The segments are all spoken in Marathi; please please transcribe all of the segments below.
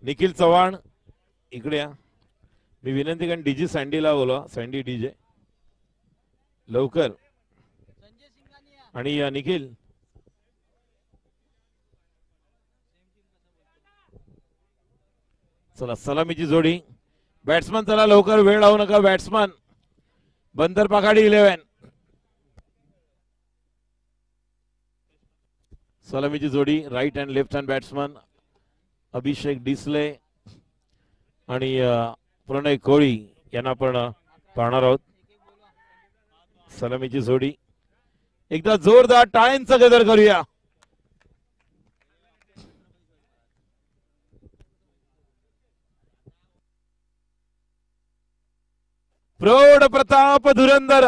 निखिल चव्हाण इकडे या. मी विनंती करेन डीजी सँडीला बोलवा. सँडी डीजे लवकर. आणि निखिल चला सलामीची जोडी. बॅट्समन चला लवकर, वेळ लावू नका. बॅट्समन बंदर पाखाडी 11. सलामीची जोडी right and left hand batsman Abhishek Disle आणि प्रणय कोळी यांना आपण पाहणार आहोत. सलामीची जोडी. एकदा जोरदार टाळ्यांचा गजर करूया. प्रौढ प्रताप धुरंधर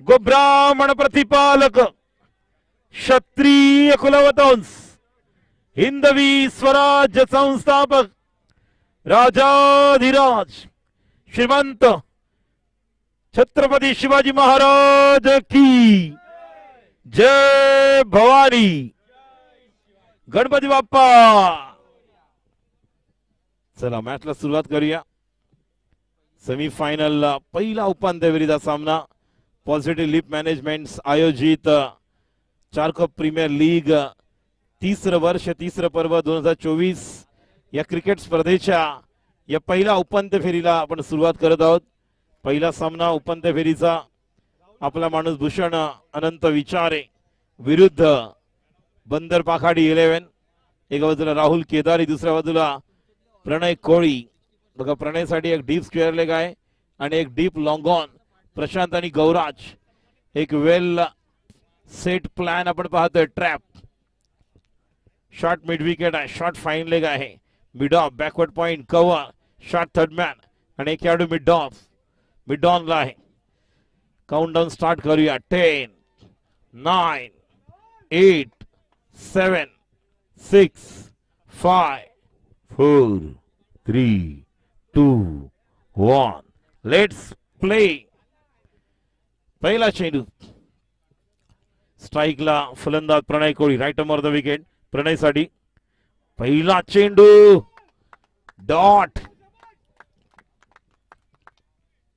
गोब्राह्मण प्रतिपालक क्षत्रिय कुलवंश हिंदवी स्वराज्य संस्थापक राजाधिराज श्रीमंत छत्रपती शिवाजी महाराज की जय. भवानी गणपती बाप्पा. चला मॅचला सुरुवात करूया. सेमीफायनल पहिला उपांत्य फेरीचा सामना पॉझिटिव्ह लिप मॅनेजमेंट आयोजित चारकप प्रीमियर लीग तिसरं वर्ष तिसरं पर्व 2024 या क्रिकेट स्पर्धेच्या या पहिल्या उपांत्य फेरीला आपण सुरुवात करत आहोत. पहिला सामना उपांत्य फेरीचा आपला माणूस भूषण अनंत विचारे विरुद्ध बंदर पाखाडी 11. एका बाजूला राहुल केदारी, दुसऱ्या बाजूला प्रणय कोळी. बघा प्रणयसाठी एक डीप स्क्वेअर लेग आहे आणि एक डीप लॉंग ऑन. प्रशांत आणि गौराज एक वेल सेट प्लॅन आपण पाहतोय. ट्रॅप शॉर्ट मिड विकेट आहे, शॉर्ट फाईन लेग आहे. Mid of backward point cover short third man आणि एक खेळाडू मिड ऑन ला आहे. काउंटडाऊन स्टार्ट करूया. 10 9 8 7 6 5 4 3 2 1 लेट्स प्ले. पहिला चेंडू स्ट्राइकला फलंदाज Pranay Koli. Right of the wicket प्रणयसाठी. पहिला चेंडू डॉट.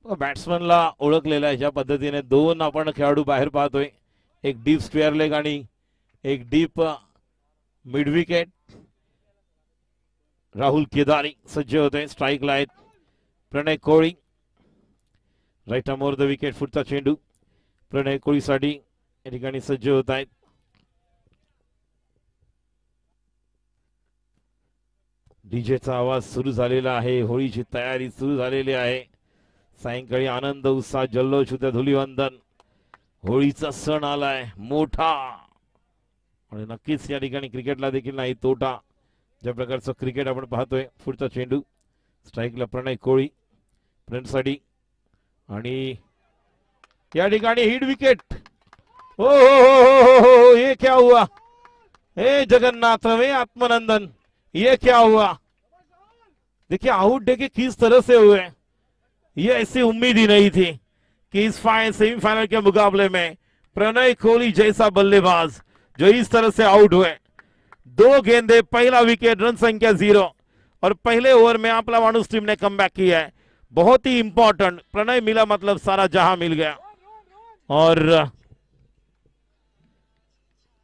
बॅट्समनला ओळखलेला आहे ज्या पद्धतीने. दोन आपण खेळाडू बाहेर पाहतोय. एक डीप स्क्वेअर लेग आणि एक deep mid wicket. Rahul Kedari सज्ज होते. स्ट्राइकला आहेत Pranay Koli. Right of the wicket. पुढचा चेंडू प्रणय कोळीसाठी या ठिकाणी सज्ज होत आहेत. डीजेचा आवाज सुरू झालेला आहे. होळीची तयारी सुरू झालेली आहे. सायंकाळी आनंद उत्साह जल्लोष उद्या धुलीवंदन. होळीचा सण आलाय मोठा आणि नक्कीच या ठिकाणी क्रिकेटला देखील नाही तोटा. ज्या प्रकारचं क्रिकेट आपण पाहतोय. पुढचा चेंडू स्ट्राइकला प्रणय कोळी फ्रंटसाठी आणि या ठिकाणी हिट विकेट. हो हो हो हो हो ये क्या हुआ. हे जगन्नाथ वे आत्मनंदन ये क्या हुआ. देखिए आउट डे के किस तरह से हुए. ये ऐसी उम्मीद ही नहीं थी कि इस सेमीफाइनल के मुकाबले में प्रणय कोहली जैसा बल्लेबाज जो इस तरह से आउट हुए. 2 गेंदे पहला विकेट रन संख्या 0 और पहले ओवर में आपला मानुस टीम ने कमबैक किया है. बहुत ही इंपॉर्टेंट. प्रणय मिला मतलब सारा जहां मिल गया. और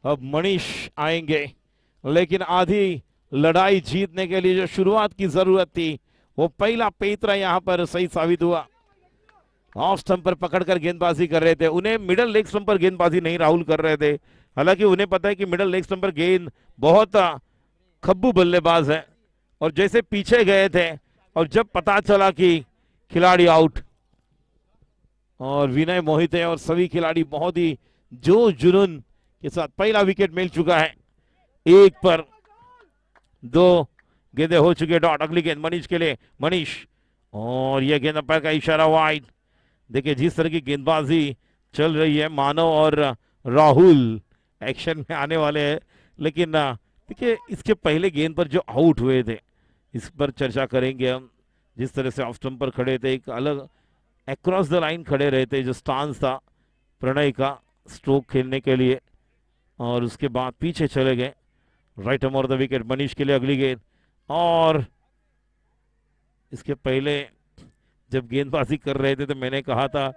अब मनीष आएंगे लेकिन आधी लड़ाई जीतने के लिए जो शुरुआत की जरूरत थी वो पहला पेतरा यहां पर सही साबित हुआ. ऑफ स्टंप पर पकड़कर गेंदबाजी कर रहे थे. उन्हें मिडल लेग स्टंप पर गेंदबाजी नहीं राहुल कर रहे थे. हालांकि उन्हें पता है कि मिडल लेग स्टंप पर गेंद बहुत खब्बू बल्लेबाज है और जैसे पीछे गए थे और जब पता चला कि खिलाड़ी आउट और विनय मोहिते और सभी खिलाड़ी बहुत ही जोश जुनून के साथ. पहला विकेट मिल चुका है. 1 पर 2 गेंदे हो चुके डॉट. अगली गेंद मनीष के लिए. मनीष और यह गेंद अंपायर का इशारा वाइड. देखिए जिस तरह की गेंदबाजी चल रही है मानव और राहुल एक्शन में आने वाले हैं. लेकिन देखिए इसके पहले गेंद पर जो आउट हुए थे इस पर चर्चा करेंगे हम. जिस तरह से ऑफ स्टंप पर खड़े थे एक अलग अक्रॉस द लाइन खड़े रहे थे. जो स्टांस था प्रणय का स्ट्रोक खेलने के लिए और उसके बाद पीछे चले गए. Right of the wicket Manish के लिए. अगली गेंद और इसके पहले जब गेंदबाजी कर रहे थे तो मैंने कहा था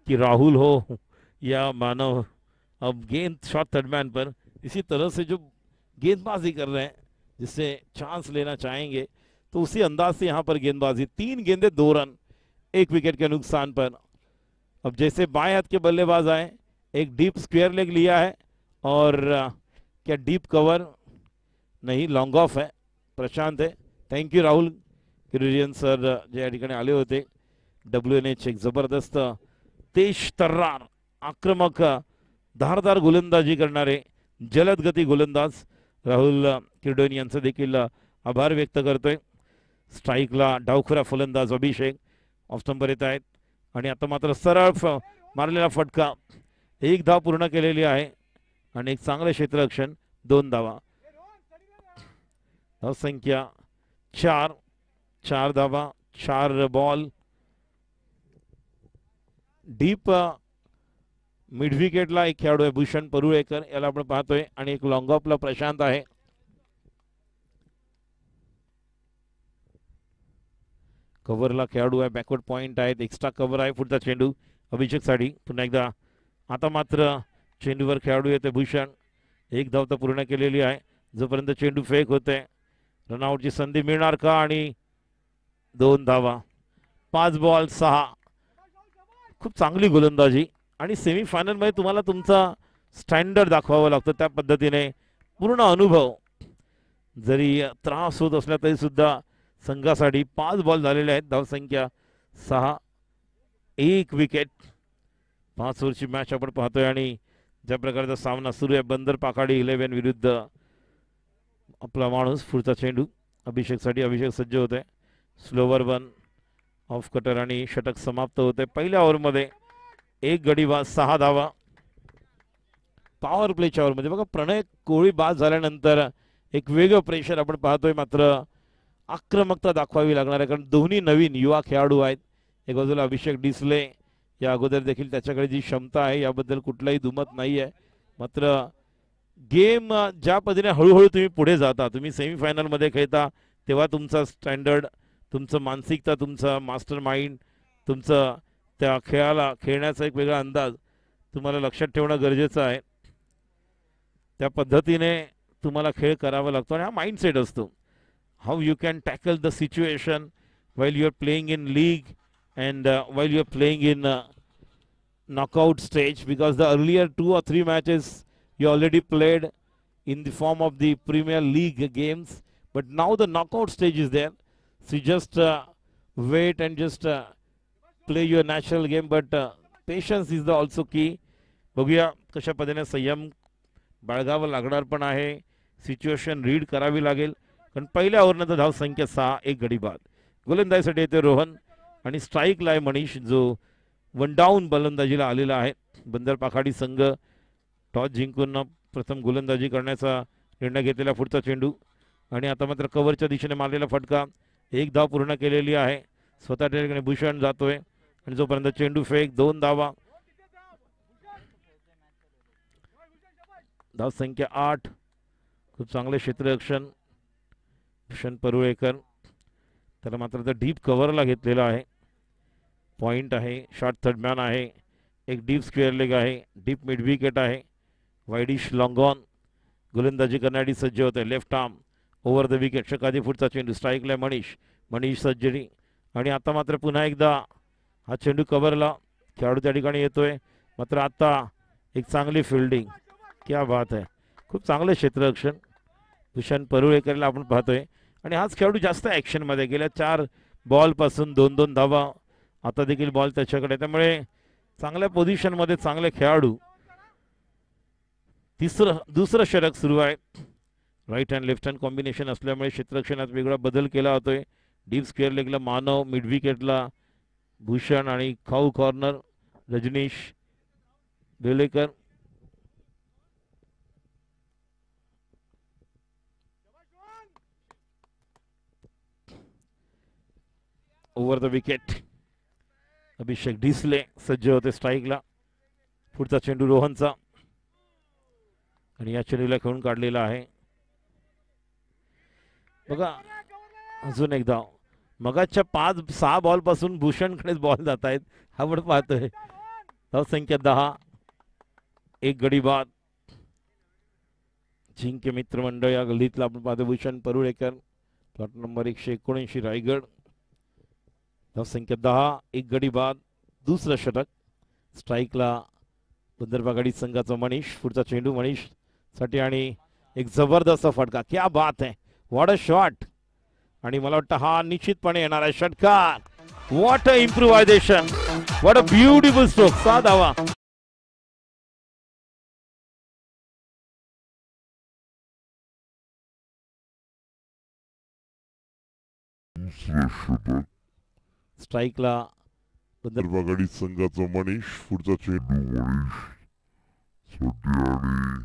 कि राहुल हो या मानव, अब गेंद शॉट थर्ड मैन पर इसी तरह से जो गेंदबाजी कर रहे हैं जिससे चांस लेना चाहेंगे तो उसी अंदाज से यहाँ पर गेंदबाजी, 3 गेंदे 2 रन 1 विकेट के नुकसान पर। अब जैसे बाएं हाथ के बल्लेबाज आए, एक डीप स्क्वेयर लेग लिया है और क्या डीप कवर नहीं, लॉन्ग ऑफ है, प्रशांत है। थँक यू राहुल किरोजियन सर जे या ठिकाणी आले होते। WNH एक जबरदस्त तेज तर्रार आक्रमक धारदार गोलंदाजी करणारे जलद गती गोलंदाज राहुल किर्डोनी यांचं देखील आभार व्यक्त करतोय। स्ट्राईकला डावखुरा फलंदाज अभिषेक ऑफ स्टंपर येत आहेत आणि आता मात्र सरळ मारलेला फटका, 1 धाव पूर्ण केलेली आहे आणि एक चांगले क्षेत्ररक्षण, 2 धावा। धावसंख्या 4 धावा 4 बॉल। डीप मिड विकेटला एक खेळाडू आहे भूषण परुळेकर, याला आपण पाहतोय, आणि एक लॉंग ऑफला प्रशांत आहे। कव्हरला खेळाडू आहे, बॅकवर्ड पॉइंट आहेत, एक्स्ट्रा कव्हर आहे, पुढचा चेंडू अभिषेक साठी पुन्हा एकदा। आता मात्र चेंडूवर खेळाडू येते भूषण, 1 धाव तर पूर्ण केलेली आहे। जोपर्यंत चेंडू फेक होते रनआउटची संधी मिळणार का, आणि 2 धावा 5 बॉल 6। खूप चांगली गोलंदाजी आणि सेमीफायनल मध्ये तुम्हाला तुमचा स्टँडर्ड दाखवावा लागतो, त्या पद्धतीने पूर्ण अनुभव, जरी त्रास होत असला तरी सुद्धा संघासाठी 5 बॉल झालेले आहेत। धावसंख्या 6, 1 विकेट। 5 ओव्हरची मॅच आपण पाहतोय आणि ज्या प्रकारचा सामना सुरू आहे, बंदर पाखाडी 11 विरुद्ध आपला माणूस। पुढचा चेंडू अभिषेकसाठी, अभिषेक सज्ज होते, स्लोवर 1 ऑफ कटर आणि षटक समाप्त होते पहिल्या ओव्हरमध्ये। 1 गडी बाद 6 धावा। पॉवर प्लेच्या ओव्हरमध्ये बघा प्रणय कोहली बाद झाल्यानंतर एक वेगळं प्रेशर आपण पाहतोय, मात्र आक्रमकता दाखवावी लागणार आहे कारण दोन्ही नवीन युवा खेळाडू आहेत। एक बाजूला अभिषेक डिसले, या अगोदर देखील त्याच्याकडे जी क्षमता आहे याबद्दल कुठलाही दुमत नाही आहे, मात्र गेम ज्या पद्धतीने हळूहळू तुम्ही पुढे जाता, तुम्ही सेमीफायनल मध्ये खेळता तेव्हा तुमचा स्टँडर्ड, तुमचं मानसिकता, तुमचा मास्टर माइंड, तुमचं त्या खेळाला खेळण्याचा एक वेगळा अंदाज तुम्हाला लक्षात ठेवणं गरजेचं आहे। त्या पद्धतीने तुम्हाला खेळ करावा लागतो आणि हा माइंडसेट असतो। How you can tackle the situation while you are playing in league and while you are playing in knockout stage, because the earlier 2 or 3 matches you already played in the form of the Premier League games, but now the knockout stage is there, so you just wait and just play your natural game, but patience is the also key. बघूया कशा पद्धतीने संयम बाळगावा लागणार पण आहे, सिच्युएशन रीड करावी लागेल कारण पहिल्या ओव्हरनंतर धाव संख्या 6, 1 गडी बाद। गोलंदाजीसाठी येते रोहन आणि स्ट्राईकला आहे मनीष, जो 1 डाऊन गोलंदाजीला आलेला आहे। बंदर पाखाडी संघ टॉस जिंकून प्रथम गोलंदाजी करण्याचा निर्णय घेतलेला। पुढचा चेंडू आणि आता मात्र कव्हरच्या दिशेने मारलेला फटका, 1 धाव पूर्ण केलेली आहे। स्वतः ठिकाणी भूषण जातोय आणि जोपर्यंत चेंडू फेक, 2 धावा। धाव संख्या 8। खूप चांगले क्षेत्ररक्षण भूषण परुळेकर, त्याला मात्र डीप कव्हरला घेतलेला आहे। पॉइंट आहे, शॉर्ट थर्ड मॅन आहे, एक डीप स्क्वेअर लेग आहे, डीप मिड विकेट आहे, वाईडिश लॉंग ऑन। गोलंदाजी करण्यासाठी सज्ज होते, left arm over the wicket, षटकाधी पुढचा चेंडू, स्ट्राईकला मनीष सज्जरी आणि आता मात्र पुन्हा एकदा हा चेंडू कव्हरला, खेळाडू त्या ठिकाणी येतोय, मात्र आता एक चांगली फिल्डिंग, क्या बात आहे, खूप चांगले क्षेत्ररक्षण भूषण परुळेकरला आपण पाहतोय आणि हाच खेळाडू जास्त ऍक्शन मध्ये, गेल्या 4 बॉल पासून 2-2 धावा, आता देखील बॉल त्याच्याकडे, त्यामुळे चांगल्या पोझिशन मध्ये चांगले खेळाडू। दुसरं षटक सुरू आहे, right hand left hand combination असल्यामुळे क्षेत्ररक्षणात वेगळा बदल केला होतोय। डीप स्क्वेअर लेगला मानव, मिड विकेटला भूषण आणि cow corner Rajnish Belekar. Over the wicket Abhishek Disle सज्ज होते स्ट्राईकला। पुढचा चेंडू रोहनचा आणि या चेंडूला खेळून काढलेला आहे। बघा अजून एक धाव. मगाच्या 5-6 बॉल पासून भूषणकडेच बॉल जात आहेत आपण पाहतोय. धाव संख्या 10. एक गडी बाद. जिंके मित्रमंडळ या गल्लीतला आपण पाहतो भूषण परुळेकर, प्लॉट नंबर 179 रायगड. धाव संख्या 10. एक गडी बाद. दुसरं षटक. स्ट्राईकला बंदरबागाडी संघाचा मनीष. पुढचा चेंडू मनीष साठी आणि एक जबरदस्त फटका. क्या बात है, व्हॉट अ शॉट. आणि मला वाटतं हा निश्चितपणे येणार आहे षटकार. What a improvisation, what a beautiful stroke. 6 धावा. स्ट्राईकला बंदरबागाडी संघाचा मनीष. पुढचा चेंडू मनीष साठी आणि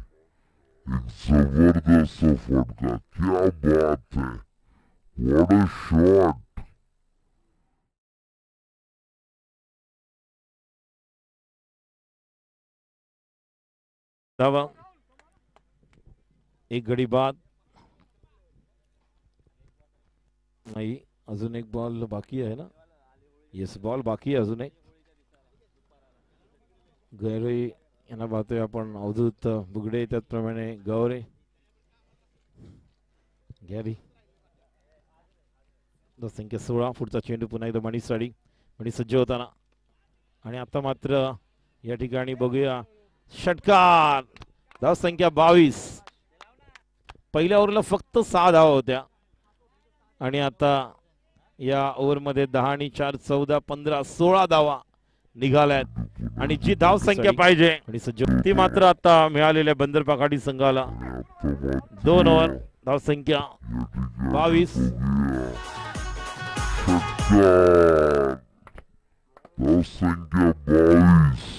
एक जबरदस्त फटका. क्या बात है, व्हॉट अ शॉट. धावा. एक गडी बाद. नाही, अजून एक बॉल बाकी आहे ना. येस, बॉल बाकी आहे अजून एक. गैरोई यांना पाहतोय आपण. अवधूत बुगडे, त्याचप्रमाणे गौरे गॅरी. संख्या 16. पुढचा चेंडू पुन्हा एकदा मनीष साडी. मनीष सज्ज होताना आणि आता मात्र या ठिकाणी बघूया षटकार. धाव संख्या 22. पहिल्या ओव्हरला फक्त 6 धावा होत्या आणि आता या ओव्हरमध्ये 10 आणि 4 14 15 16 धावा निघाल्यात आणि जी धाव संख्या पाहिजे आणि सज्ज ती मात्र आता मिळालेल्या बंदरबागाडी संघाला. 2 ओव्हर. धाव संख्या 22. धाव संख्या 22.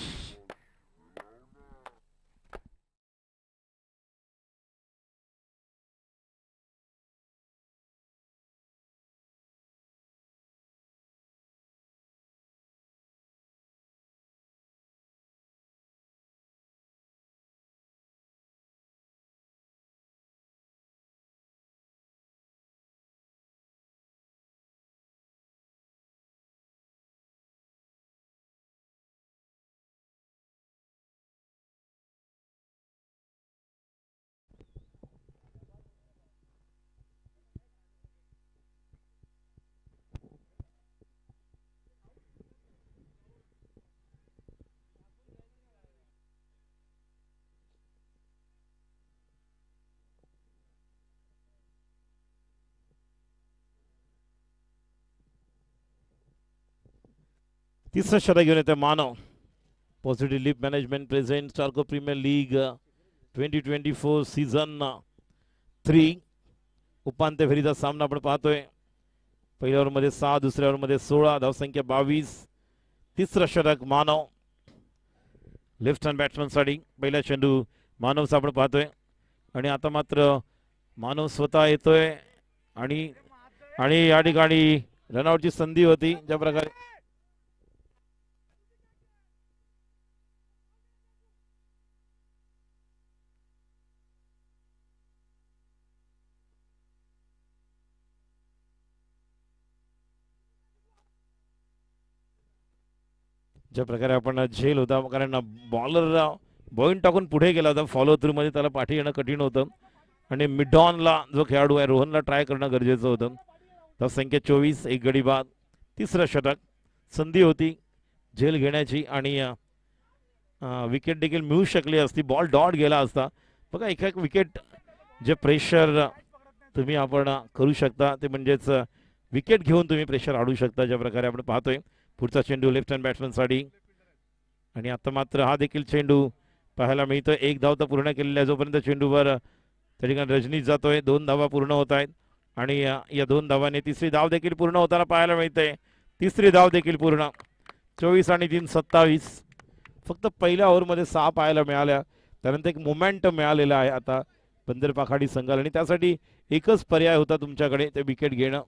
तिसरं षटक घेऊन येते Manav. Positive leap management present Charko premier league 2024 season 3 उपांत्य फेरीचा सामना आपण पाहतोय. पहिल्या ओव्हरमध्ये 6, दुसऱ्या ओव्हरमध्ये 16. धावसंख्या 22. तिसरं षटक मानव. लेफ्ट हँड बॅट्समन साठी पहिला चेंडू मानवचा आपण पाहतोय आणि आता मात्र मानव स्वतः येतोय आणि आणि या ठिकाणी रनआउटची संधी होती. ज्या प्रकारे आपण झेल होता, कारण बॉलर बॉईंट टाकून पुढे गेला होता. फॉलो थ्रू मध्ये त्याला पाठी येणं कठीण होतं आणि मिडॉनला जो खेळाडू आहे रोहनला ट्राय करणं गरजेचं होतं. तर संख्या 24. एक गडी बाद. तिसरं षटक. संधी होती झेल घेण्याची आणि विकेट देखील मिळू शकली असती. बॉल डॉट गेला असता. बघा, एक विकेट जे प्रेशर तुम्ही आपण करू शकता ते म्हणजेच विकेट घेऊन तुम्ही प्रेशर आडू शकता. ज्या प्रकारे आपण पाहतोय. पुढचा चेंडू लेफ्ट हँड बॅट्समन साठी आणि आता मात्र हा देखील चेंडू पाहायला मिळतोय. एक धाव तर पूर्ण केलेला आहे. जोपर्यंत चेंडूवर त्या ठिकाणी रजनीश जातोय. 2 धावा पूर्ण होत आहेत आणि या 2 धावांनी तिसरी धाव देखील पूर्ण होताना पाहायला मिळते. तिसरी धाव देखील पूर्ण. 24 आणि 3 27. फक्त पहिल्या ओव्हरमध्ये 6 पाहायला मिळाल्या. त्यानंतर एक मोमेंटम मिळालेला आहे आता बंदरबागाडी संघाला आणि त्यासाठी एकच पर्याय होता तुमच्याकडे, ते विकेट घेणं.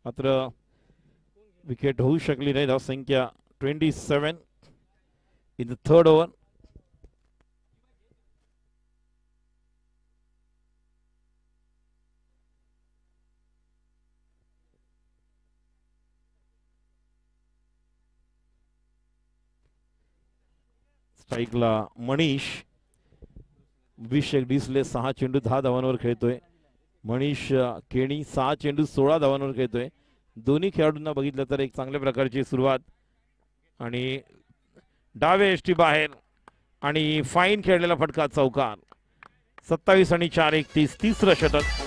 मात्र विकेट होऊ शकली नाही. धाव संख्या 27 इन द थर्ड ओव्हर. स्ट्राईकला मनीष. अभिषेक डिसले 6 चेंडू 10 धावांवर खेळतोय. मनीष केणी 6 चेंडू 16 धावांवर खेळतोय. दोन्ही खेळाडूंना बघितलं तर एक चांगल्या प्रकारची सुरुवात आणि डावे एष्टी बाहेर आणि फाईन खेळलेला फटका चौकार. 27 आणि 4 31 तिसरं षटक.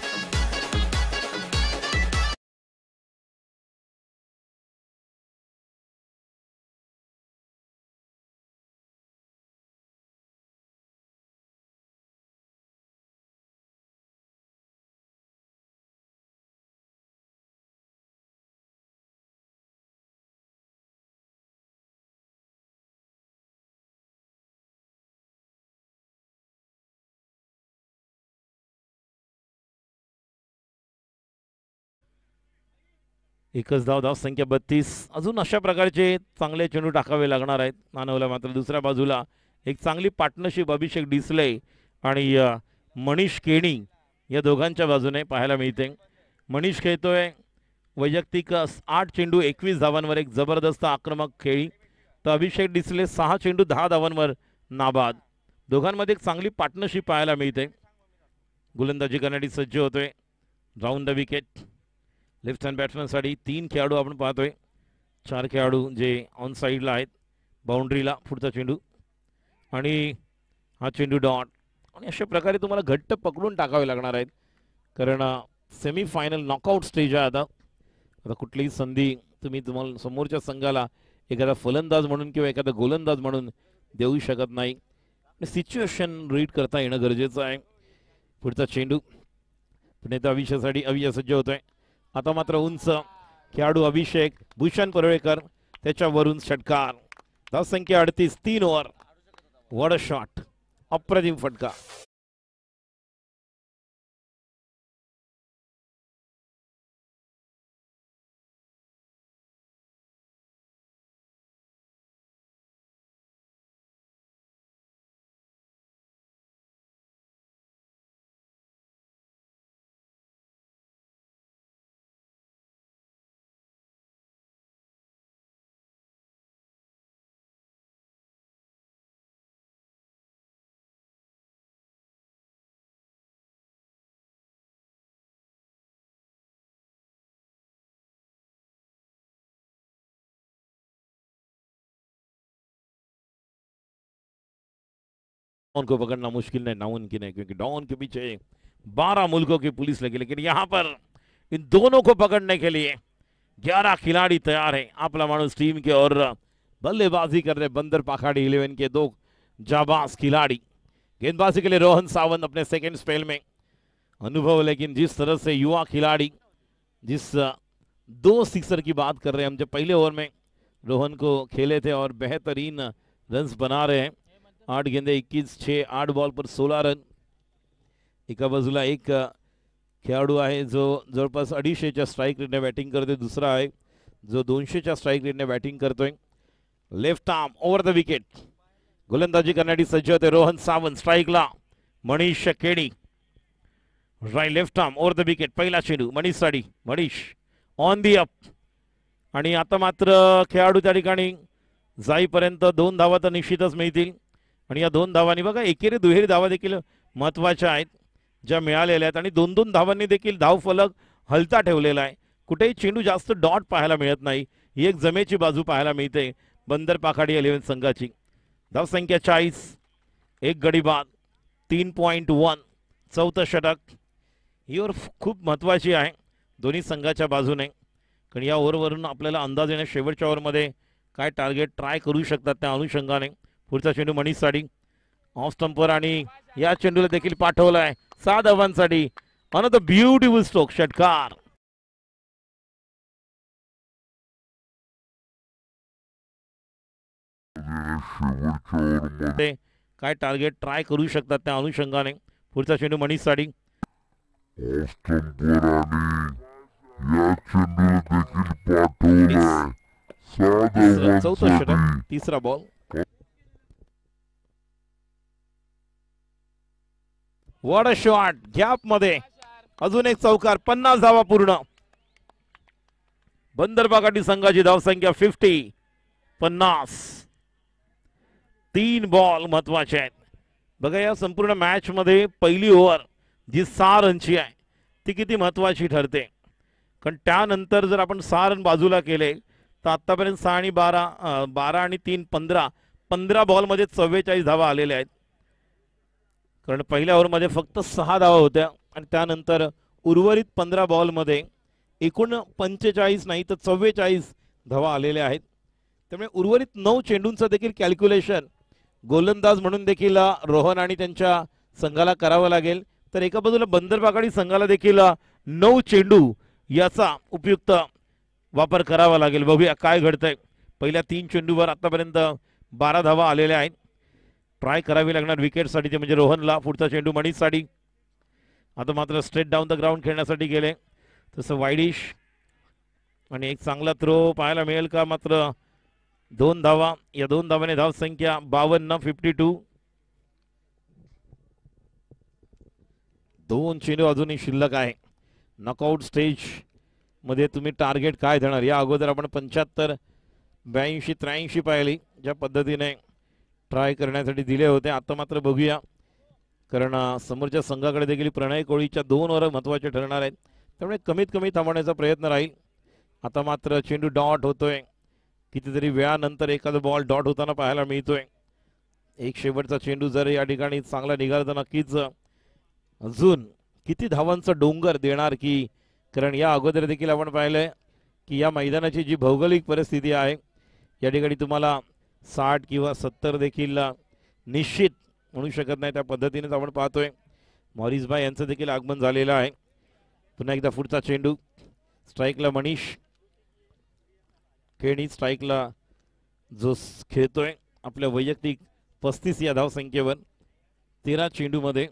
एकच धाव संख्या 32. अजून अशा प्रकारचे चांगले चेंडू टाकावे लागणार आहेत नानवला. मात्र दुसऱ्या बाजूला एक चांगली पार्टनरशिप अभिषेक डिसले आणि मनीष केणी या दोघांच्या बाजूने पाहायला मिळते. मनीष खेळतोय वैयक्तिक 8 चेंडू 21 धावांवर एक जबरदस्त आक्रमक खेळी. तर अभिषेक डिसले 6 चेंडू 10 धावांवर नाबाद. दोघांमध्ये एक चांगली पार्टनरशिप पाहायला मिळते. गोलंदाजी करण्यासाठी सज्ज होतोय. Round the wicket. Left hand बॅट्समनसाठी 3 खेळाडू आपण पाहतोय. 4 खेळाडू जे ऑन साईडला आहेत. बाउंड्रीला पुढचा चेंडू आणि हा चेंडू डॉट. आणि अशा प्रकारे तुम्हाला घट्ट पकडून टाकावे लागणार आहेत कारण सेमीफायनल नॉकआउट स्टेज आहे. आता कुठलीही संधी तुम्हाला समोरच्या संघाला एखादा फलंदाज म्हणून किंवा एखादा गोलंदाज म्हणून देऊ शकत नाही. सिच्युएशन रीड करता येणं गरजेचं आहे. पुढचा चेंडू पुण्याच्या अभिषेकसाठी अभिषेक सज्ज होतोय. आता मात्र उंच खेळाडू अभिषेक भूषण परुळेकर त्याच्यावरून षटकार. धावसंख्या 38 3 ओव्हर. वड शॉट अप्रतिम फटका. डॉन को पकड़ना मुश्किल नहीं, नामुमकिन है क्योंकि डॉन के पीछे 12 मुल्कों की पुलिस लगी. लेकिन यहाँ पर इन दोनों को पकड़ने के लिए 11 खिलाड़ी तैयार हैं. आपला मानुस टीम के और बल्लेबाजी कर रहे बंदर पाखाड़ी 11 के 2 जाबाज खिलाड़ी. गेंदबाजी के लिए रोहन सावंत अपने सेकेंड स्पेल में अनुभव. लेकिन जिस तरह से युवा खिलाड़ी जिस 2 सिक्सर की बात कर रहे हैं हम, जब पहले ओवर में रोहन को खेले थे और बेहतरीन रन्स बना रहे हैं. 8 गेंदे 21-6 8 बॉल पर 16 रन. एका बाजूला एक खेळाडू आहे जो जवळपास 250च्या स्ट्राईक रेटने बॅटिंग करतोय. दुसरा आहे जो 200च्या स्ट्राईक रेटने बॅटिंग करतोय. Left arm over the wicket. गोलंदाजी करण्यासाठी सज्ज होते रोहन सावंत. स्ट्राईकला Manish Keni. Right left arm over the wicket. पहिला चेंडू मनीष साठी. मनीष ऑन दी अप आणि आता मात्र खेळाडू त्या ठिकाणी जाईपर्यंत 2 धावा तर निश्चितच मिळतील. आणि या 2 धावांनी बघा एकेरी दुहेरी धावा देखील महत्त्वाच्या आहेत ज्या मिळालेल्या आहेत. आणि 2-2 धावांनी देखील धावफलक हलता ठेवलेला आहे. कुठेही चेंडू जास्त डॉट पाहायला मिळत नाही. ही एक जमेची बाजू पाहायला मिळते बंदर पाखाडी 11 संघाची. धावसंख्या 40. एक गडी बाद 3.1. चौथं षटक. ही ओव्हर खूप महत्त्वाची आहे दोन्ही संघाच्या बाजूने कारण या ओव्हरवरून आपल्याला अंदाज येणे शेवटच्या ओव्हरमध्ये काय टार्गेट ट्राय करू शकतात त्या अनुषंगाने. पुढचा चेंडू मनीषसाठी ऑफ स्टंपर आणि या चेंडूला देखील पाठवलाय 7 धावांसाठी. अनदर ब्युटिफुल स्ट्रोक षटकार. काय टार्गेट ट्राय करू शकतात त्या अनुषंगाने. पुढचा चेंडू मनीषसाठी चौथा षटक. तिसरा ball. What a shot. Gap मध्ये अजून एक चौकार. 50 धावा पूर्ण. बंदर पाखाडी संघाची धावसंख्या 50. 3 बॉल महत्वाचे आहेत. बघा या संपूर्ण मॅच मध्ये पहिली ओव्हर जी 6 रनची आहे ती किती महत्वाची ठरते. कारण त्यानंतर जर आपण 6 रन बाजूला केले तर आतापर्यंत 6 आणि 12 आणि 3 15 बॉलमध्ये 44 धावा आलेल्या आहेत. कारण पहिल्या ओव्हरमध्ये फक्त 6 धावा होत्या आणि त्यानंतर उर्वरित 15 बॉलमध्ये एकूण 45 नाही तर 44 धावा आलेल्या आहेत. त्यामुळे उर्वरित 9 चेंडूंचं देखील कॅल्क्युलेशन गोलंदाज म्हणून देखील रोहन आणि त्यांच्या संघाला करावं लागेल. तर एका बाजूला बंदरबागडी संघाला देखील 9 चेंडू याचा उपयुक्त वापर करावा लागेल. बघूया काय घडतंय. पहिल्या 3 चेंडूवर आतापर्यंत 12 धावा आलेल्या आहेत. ट्राय करावी लागणार विकेटसाठी ते म्हणजे रोहनला. पुढचा चेंडू मनीषसाठी. आता मात्र स्ट्रेट डाऊन द ग्राउंड खेळण्यासाठी गेले. तसं वाईडिश आणि एक चांगला थ्रो पाहायला मिळेल का. मात्र 2 धावा. या 2 धावाने धावसंख्या 52-52. 2 चेंडू अजूनही शिल्लक आहे. नॉकआउट स्टेज मध्ये तुम्ही टार्गेट काय देणार. या अगोदर आपण 75, 82, 83 पाहिली ज्या पद्धतीने ट्राय करण्यासाठी दिले होते. आता मात्र बघूया कारण समोरच्या संघाकडे देखील प्रणय कोळीच्या 2 ओव्हर महत्वाचे ठरणार आहेत. त्यामुळे कमीत कमी थांबवण्याचा प्रयत्न राहील. आता मात्र चेंडू डॉट होतोय. कितीतरी वेळानंतर एखादा बॉल डॉट होताना पाहायला मिळतोय. एक शेवटचा चेंडू जर या ठिकाणी चांगला निघाला तर नक्कीच अजून किती धावांचा डोंगर देणार की. कारण या अगोदर देखील आपण पाहिलंय की या मैदानाची जी भौगोलिक परिस्थिती आहे या ठिकाणी तुम्हाला 60 किंवा 70 देखील निश्चित म्हणू शकत नाही. त्या पद्धतीनेच आपण पाहतोय. मॉरिस भाई यांचं देखील आगमन झालेलं आहे. पुन्हा एकदा पुढचा चेंडू स्ट्राईकला मनीष. खेळणी स्ट्राईकला जो खेळतोय आपल्या वैयक्तिक 35 या धावसंख्येवर 13 चेंडूमध्ये.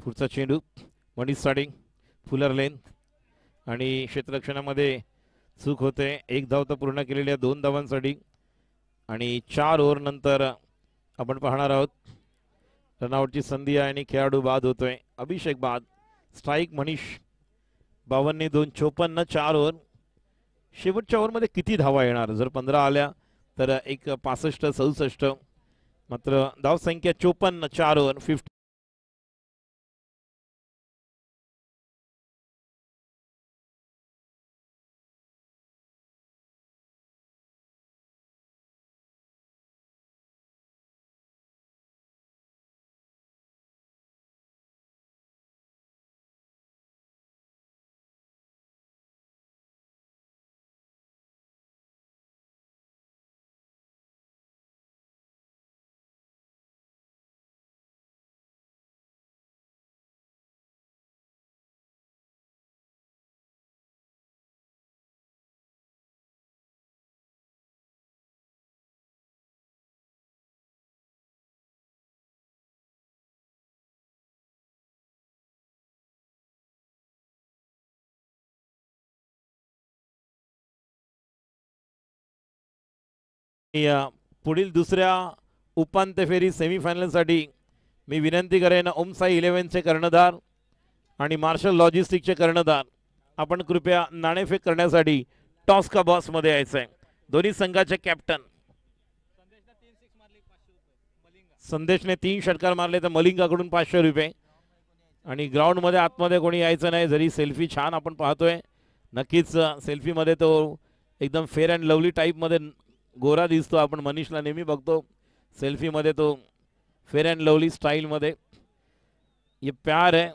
पुढचा चेंडू मनीष साडी. फुलर लेन आणि क्षेत्ररक्षणामध्ये चूक होते. 1 धाव तर पूर्ण केलेल्या 2 धावांसाठी आणि 4 ओव्हर नंतर आपण पाहणार आहोत रनआउटची संधी आहे आणि खेळाडू बाद होतोय. अभिषेक बाद. स्ट्राईक मनीष. 52-2 54 4 ओव्हर. शेवटच्या ओव्हरमध्ये किती धावा येणार. जर 15 आल्या तर एक 65-67. मात्र धावसंख्या 54 4 ओव्हर 50. पुढील दुसऱ्या उपांत्य फेरी सेमीफायनलसाठी मी विनंती करेन ओमसाई 11चे कर्णधार आणि मार्शल लॉजिस्टिकचे कर्णधार आपण कृपया नाणेफेक करण्यासाठी टॉस का बॉस मध्ये यायचं आहे. दोन्ही संघाचे कॅप्टन संदेशने 3 षटकार मारले तर मलिंगाकडून 500 रुपये. आणि ग्राउंड मध्ये आतमध्ये कोणी यायचं नाही. जरी सेल्फी छान आपण पाहतोय नक्कीच सेल्फी मध्ये तो एकदम फेअर अँड लवली टाईप मध्ये गोरा दिसतो. आपण मनीषला नेहमी बघतो सेल्फी मध्ये तो फेअर अँड लवली स्टाइल मध्ये. ये प्यार है,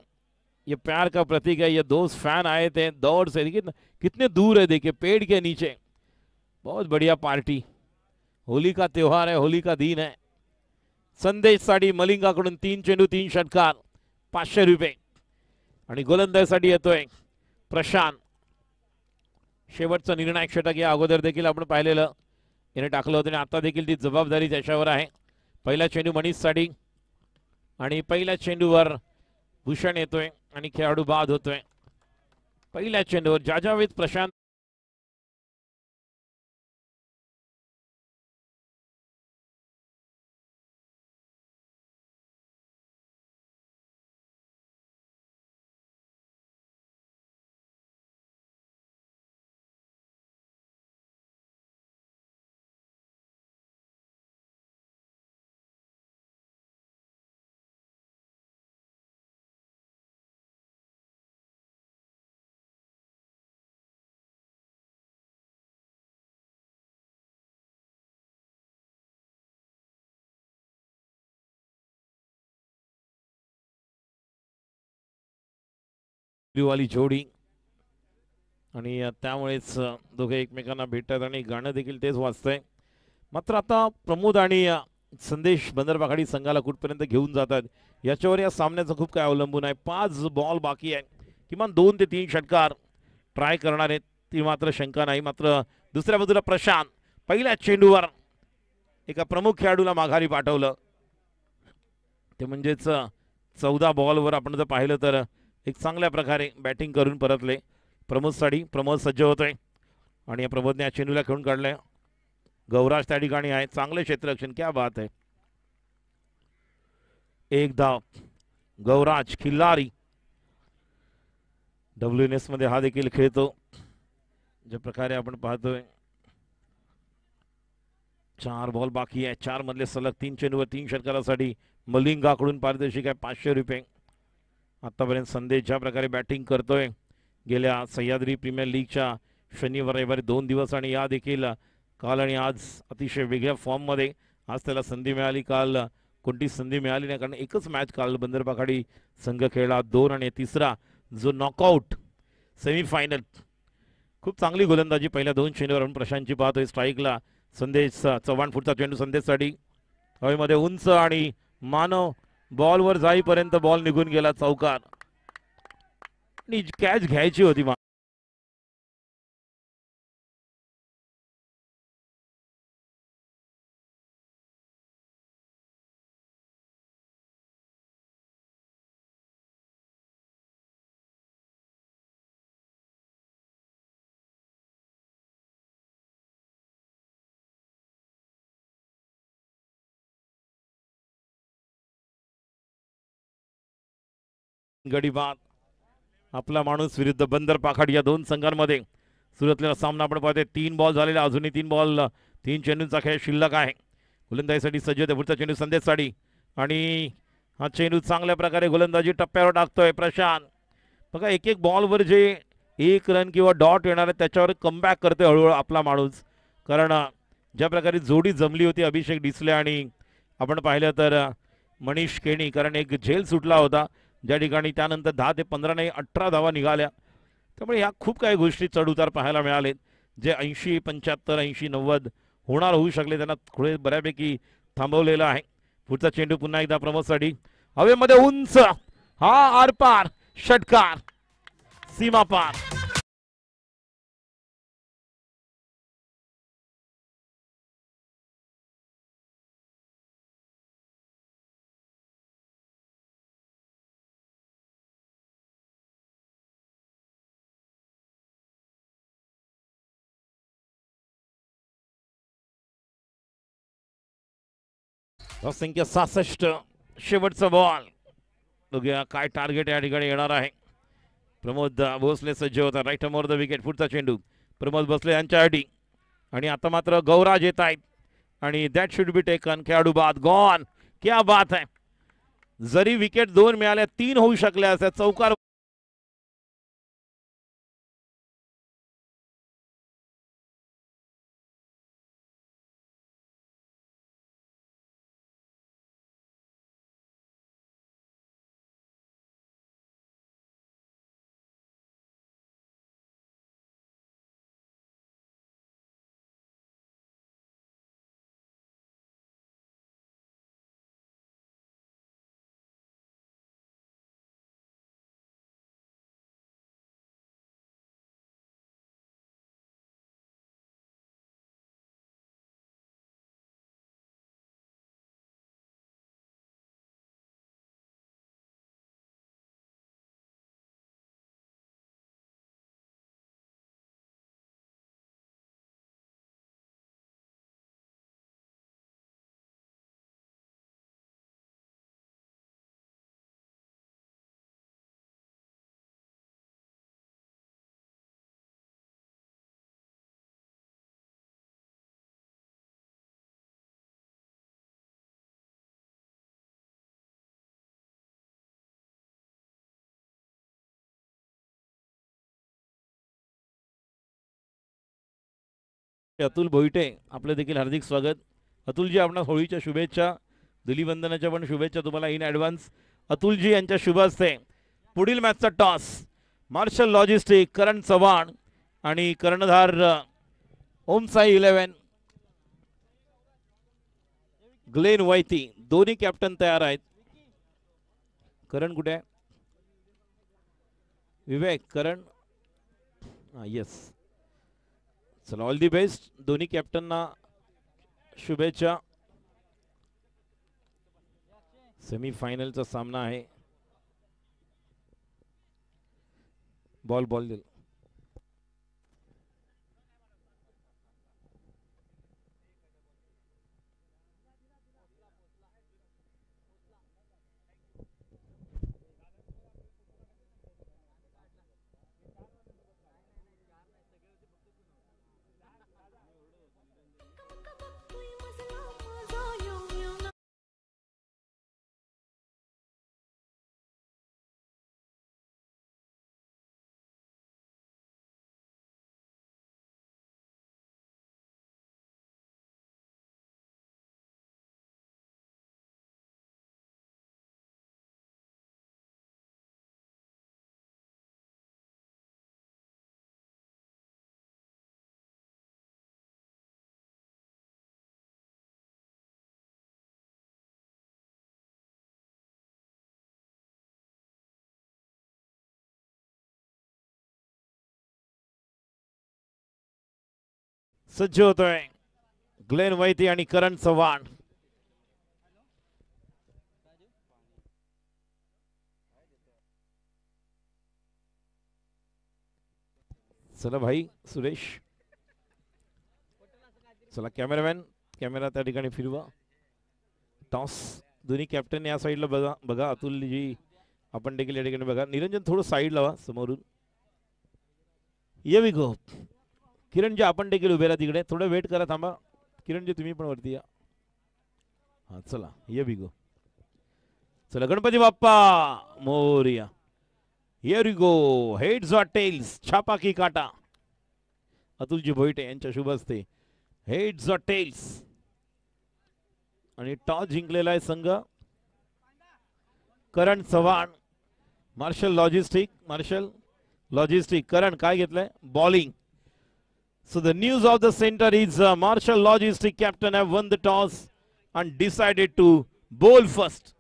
ये प्यार का प्रतीक है. ये दोस्त फैन आए थे दौड़ से. देखिए कितने दूर है. देखिए पेड़ के नीचे. बहुत बढ़िया पार्टी. होली का त्योहार है, होली का दिन है. संदेश साठी मलिंगाकडून 3 चेंडू 3 षटकार 500 रुपये. आणि गोलंदाजीसाठी येतोय प्रशांत. शेवटचा निर्णायक षटक या अगोदर देखील आपण पाहिलेलं याने टाकलं होतं आणि आता देखील ती जबाबदारी त्याच्यावर आहे. पहिला चेंडू मनीषसाठी आणि पहिल्या चेंडूवर भूषण येतोय आणि खेळाडू बाद होतोय. पहिल्या चेंडूवर जाजावेद प्रशांत वाली जोडी आणि त्यामुळेच दोघे एकमेकांना भेटतात आणि गाणं देखील तेच वाजतंय. मात्र आता प्रमोद आणि संदेश बंदरबाखाडी संघाला कुठपर्यंत घेऊन जातात याच्यावर या सामन्याचं खूप काय अवलंबून आहे. 5 बॉल बाकी आहे, किमान 2 ते 3 षटकार ट्राय करणार आहेत ती मात्र शंका नाही. मात्र दुसऱ्या बाजूला प्रशांत पहिल्या चेंडूवर एका प्रमुख खेळाडूला माघारी पाठवलं, ते म्हणजेच 14 बॉलवर आपण जर पाहिलं तर एक चांगल्या प्रकारे बॅटिंग करून परतले प्रमोदसाठी. प्रमोद सज्ज होतोय आणि या प्रमोदने या चेंडूला खेळून काढलंय. गौराज त्या ठिकाणी आहे, चांगले क्षेत्ररक्षण, क्या बात आहे. एक धाव गौराज खिल्लारी WNS मध्ये हा देखील खेळतो. ज्या प्रकारे आपण पाहतोय 4 बॉल बाकी आहे, 4 मधले सलग 3 चेंडूवर 3 षटकारासाठी मलिंगाकडून पारितोषिक आहे 500 रुपये. आतापर्यंत संदेश ज्या प्रकारे बॅटिंग करतोय गेल्या सह्याद्री प्रीमियर लीगच्या शनिवार रविवारी 2 दिवस आणि या देखील काल आणि आज अतिशय वेगळ्या फॉर्ममध्ये. आज त्याला संधी मिळाली, काल कोणती संधी मिळाली नाही, कारण एकच मॅच काल बंदरबाखाडी संघ खेळला 2 आणि तिसरा जो नॉकआउट सेमीफायनल. खूप चांगली गोलंदाजी पहिल्या 2 चेंडूवर आपण प्रशांतची पाहतोय. स्ट्राईकला संदेश, 54 फूटचा चेंडू संदेशसाठी हवेमध्ये उंच आणि मानव बॉलवर जाईपर्यंत बॉल निघून गेला चौकार आणि कॅच घ्यायची होती. गडी बाद आपला माणूस विरुद्ध बंदरबाखाडी या 2 संघांमध्ये सुरू असलेला सामना आपण पाहतोय. 3 बॉल झालेला, अजूनही 3 बॉल 3 चेंडूंचा खेळ शिल्लक आहे. गोलंदाजीसाठी सज्ज होते. पुढचा चेंडू संदेशसाठी आणि हा चेंडू चांगल्या प्रकारे गोलंदाजी टप्प्यावर टाकतोय प्रशांत. बघा एक एक बॉलवर जे 1 रन किंवा डॉट येणार आहे त्याच्यावर कमबॅक करतोय हळूहळू आपला माणूस. कारण ज्या प्रकारे जोडी जमली होती अभिषेक डिसले आणि आपण पाहिलं तर मनीष केणी, कारण एक झेल सुटला होता ज्या ठिकाणी त्यानंतर 10 ते 15 नाही 18 धावा निघाल्या. त्यामुळे ह्या खूप काही गोष्टी चढउतार पाहायला मिळालेत. जे 80 75 80 90 होणार होऊ शकले त्यांना थोडे बऱ्यापैकी थांबवलेलं आहे. पुढचा चेंडू पुन्हा एकदा प्रमोदसाठी हवेमध्ये उंच, हा आरपार षटकार सीमा पार. संख्या 66 शेवटचा बॉल. बघूया काय टार्गेट या ठिकाणी येणार आहे. प्रमोद भोसले सज्ज होता, राईट मोर द विकेट. पुढचा चेंडू प्रमोद भोसले यांच्यासाठी आणि आता मात्र गौराज येत आहेत आणि दॅट शुड बी टेकन. खेळाडू बाद गॉन, क्या बात आहे. जरी विकेट 2 मिळाल्या 3 होऊ शकल्या असत्या. चौकार अतुल भोईटे आपलं देखील हार्दिक स्वागत. अतुलजी आपणा होळीच्या शुभेच्छा, धुलीवंदनाच्या पण शुभेच्छा तुम्हाला इन ॲडव्हान्स. अतुलजी यांच्या शुभ हस्ते पुढील मॅचचा टॉस मार्शल लॉजिस्टिक करण चव्हाण आणि कर्णधार ओमसाई 11 ग्लेन वैती दोन्ही कॅप्टन तयार आहेत. करण कुठे आहे? विवेक करण येस. चला ऑल दी बेस्ट दोन्ही कॅप्टनना शुभेच्छा. सेमी फायनलचा सामना आहे. बॉल दिल. सज्ज होतोय ग्लेन वैती आणि करण चव्हाण. चला भाई सुरेश. चला कॅमेरामॅन कॅमेरा त्या ठिकाणी फिरवा. टॉस दोन्ही कॅप्टन या साईडला बघा. बघा अतुल जी आपण देखील या ठिकाणी बघा. निरंजन थोडं साईड लावा समोरून. ये वी गो. किरणजी आपण देखील उभे राहा तिकडे. थोडं वेट करा थांबा. किरणजी तुम्ही पण वरती या. हा चला ये वी गो. चला Ganpati Bappa Morya. Here you go. Heads or tails छापा की काटा. अतुलजी भोईटे यांच्या शुभ हस्ते हेड्स ऑर टेल्स. आणि टॉस जिंकलेला आहे संघ करण चव्हाण. मार्शल लॉजिस्टिक करण काय घेतलंय? Bowling. So the news of the center is Marshall Logistic captain have won the toss and decided to bowl first.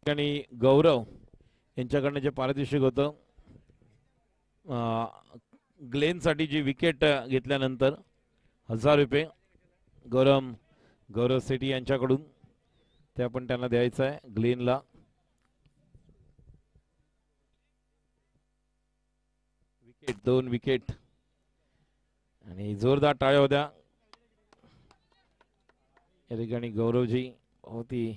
आणि गौरव यांच्याकडनं जे पारितोषिक होतं ग्लेन साठी जी विकेट घेतल्यानंतर 1000 रुपये गौरव सेठी यांच्याकडून ते आपण त्यांना द्यायचं आहे ग्लेनला. विकेट 2 विकेट आणि जोरदार टाळ्या होत्या या ठिकाणी. गौरव जी बहुत ही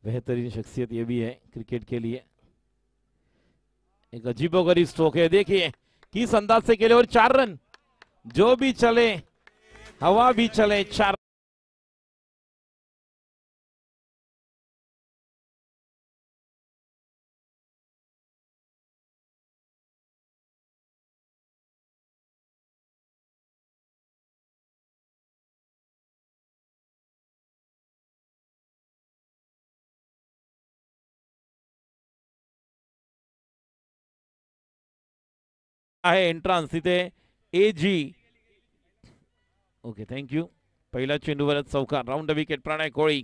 बेहतरीन शख्सियत ये भी है क्रिकेट के लिए. एक अजीबोगरीब स्ट्रोक है, देखिए किस अंदाज से खेले और 4 रन, जो भी चले हवा भी चले, 4 आहे एंट्रान्स तिथे एजी. Okay, thank you. पहिल्या चेंडूवरच चौकार, राऊंड विकेट. प्रणय कोळी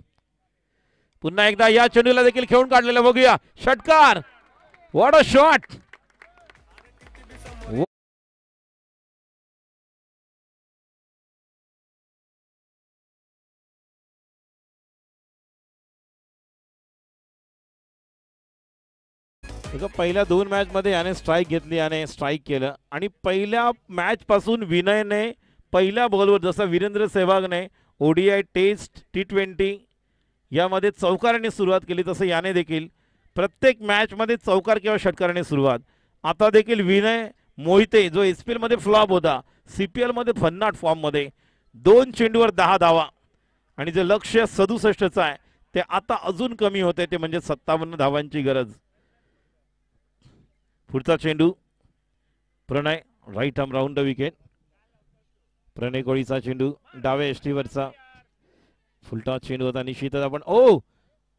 पुन्हा एकदा या चेंडूला देखील खेळून काढलेला बघूया, षटकार. What a shot. पहिल्या 2 मॅच मध्ये याने स्ट्राईक घेतली आणि स्ट्राईक केलं. आणि पहिल्या मॅच पासून विनयने पहिल्या बॉलवर, जसं वीरेंद्र सेहवागने ओडीआय टेस्ट T20 यामध्ये चौकाराने सुरुवात केली, तसं याने देखील प्रत्येक मॅच मध्ये चौकार किंवा षटकाराने सुरुवात. आता देखील विनय मोहिते जो एसपीएल मध्ये फ्लॉप होता, सीपीएल मध्ये भन्नाट फॉर्म मध्ये 2 चेंडूवर 10 धावा आणि जे लक्ष्य 67चं आहे ते आता अजून कमी होते, ते म्हणजे 57 धावांची गरज. पुढचा चेंडू प्रणय, राईट आर्म राऊंड विकेट. प्रणय कोळीचा चेंडू डावे एष्टीवरचा फुलटॉस चेंडू होता. निश्चितच आपण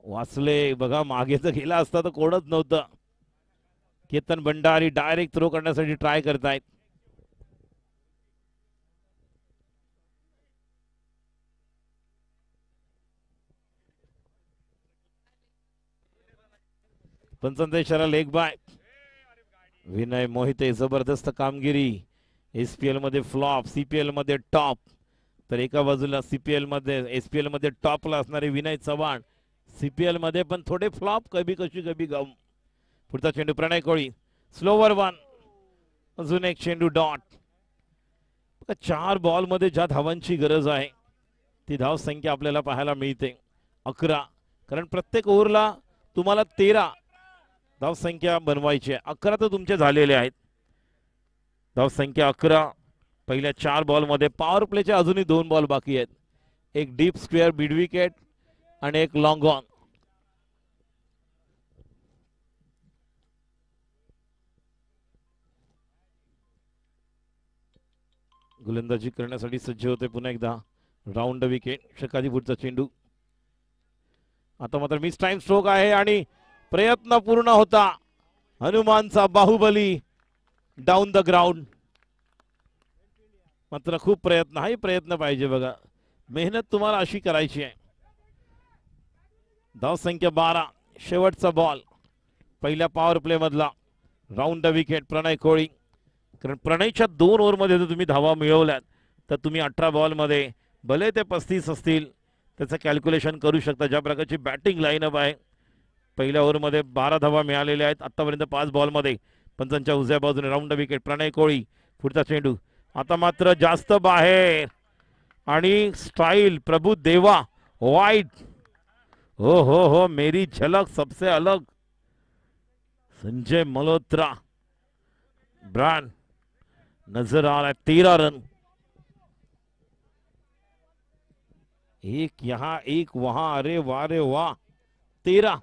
वाचले बघा, मागे जर गेला असता तर कोणच नव्हतं. केतन भंडारी डायरेक्ट थ्रो करण्यासाठी ट्राय करतायत. पंचांचा इशारा, लेग बाय. विनय मोहिते जबरदस्त कामगिरी. एसपीएल मध्ये फ्लॉप, सीपीएल मध्ये टॉप. तर एका बाजूला सीपीएल मध्ये एसपीएल मध्ये टॉपला असणारे विनय चव्हाण, सीपीएल मध्ये पण थोडे फ्लॉप, कभी कशी कभी गम. पुढचा चेंडू प्रणय कोळी, स्लोवर 1. अजून एक चेंडू डॉट. 4 बॉल मध्ये ज्या धावांची गरज आहे ती धाव संख्या आपल्याला पाहायला मिळते 11. कारण प्रत्येक ओव्हरला तुम्हाला 13 धाव संख्या बनवायची आहे. 11 तर तुमचे झालेले आहेत. धाव संख्या 11 पहिल्या 4 बॉल मध्ये. पॉवर प्लेचे अजूनही 2 बॉल बाकी आहेत. एक डीप स्क्वेअर मिड विकेट आणि एक लॉंग ऑन. गोलंदाजी करण्यासाठी सज्ज होते पुन्हा एकदा राऊंड विकेट. षटकाधी पुढचा चेंडू. आता मात्र मिस टाइम स्ट्रोक आहे आणि प्रयत्न पूर्ण होता. हनुमानचा बाहुबली डाऊन द ग्राउंड. मात्र खूप प्रयत्न, हाही प्रयत्न पाहिजे बघा, मेहनत तुम्हाला अशी करायची आहे. धाव संख्या 12, शेवटचा बॉल पहिल्या पॉवर प्ले मधला. राऊंड विकेट प्रणय कोळी. कारण प्रणयच्या 2 ओव्हरमध्ये जर तुम्ही धावा मिळवल्यात तर तुम्ही 18 बॉलमध्ये भले ते 35 असतील त्याचं कॅल्क्युलेशन करू शकता. ज्या प्रकारची बॅटिंग लाईनअप आहे, पहिल्या ओव्हरमध्ये 12 धावा मिळालेल्या आहेत आतापर्यंत 5 बॉलमध्ये. पंचांच्या उजव्या बाजूने राऊंड विकेट प्रणय कोळी. पुढचा चेंडू आता मात्र जास्त बाहेर आणि स्टाईल प्रभू देवा वाईट. हो हो हो, मेरी झलक सबसे अलग. संजय मल्होत्रा ब्रांड नजर आ रहा है. 13 रन, एक यहां एक वहां. अरे वाह रे वाह. 13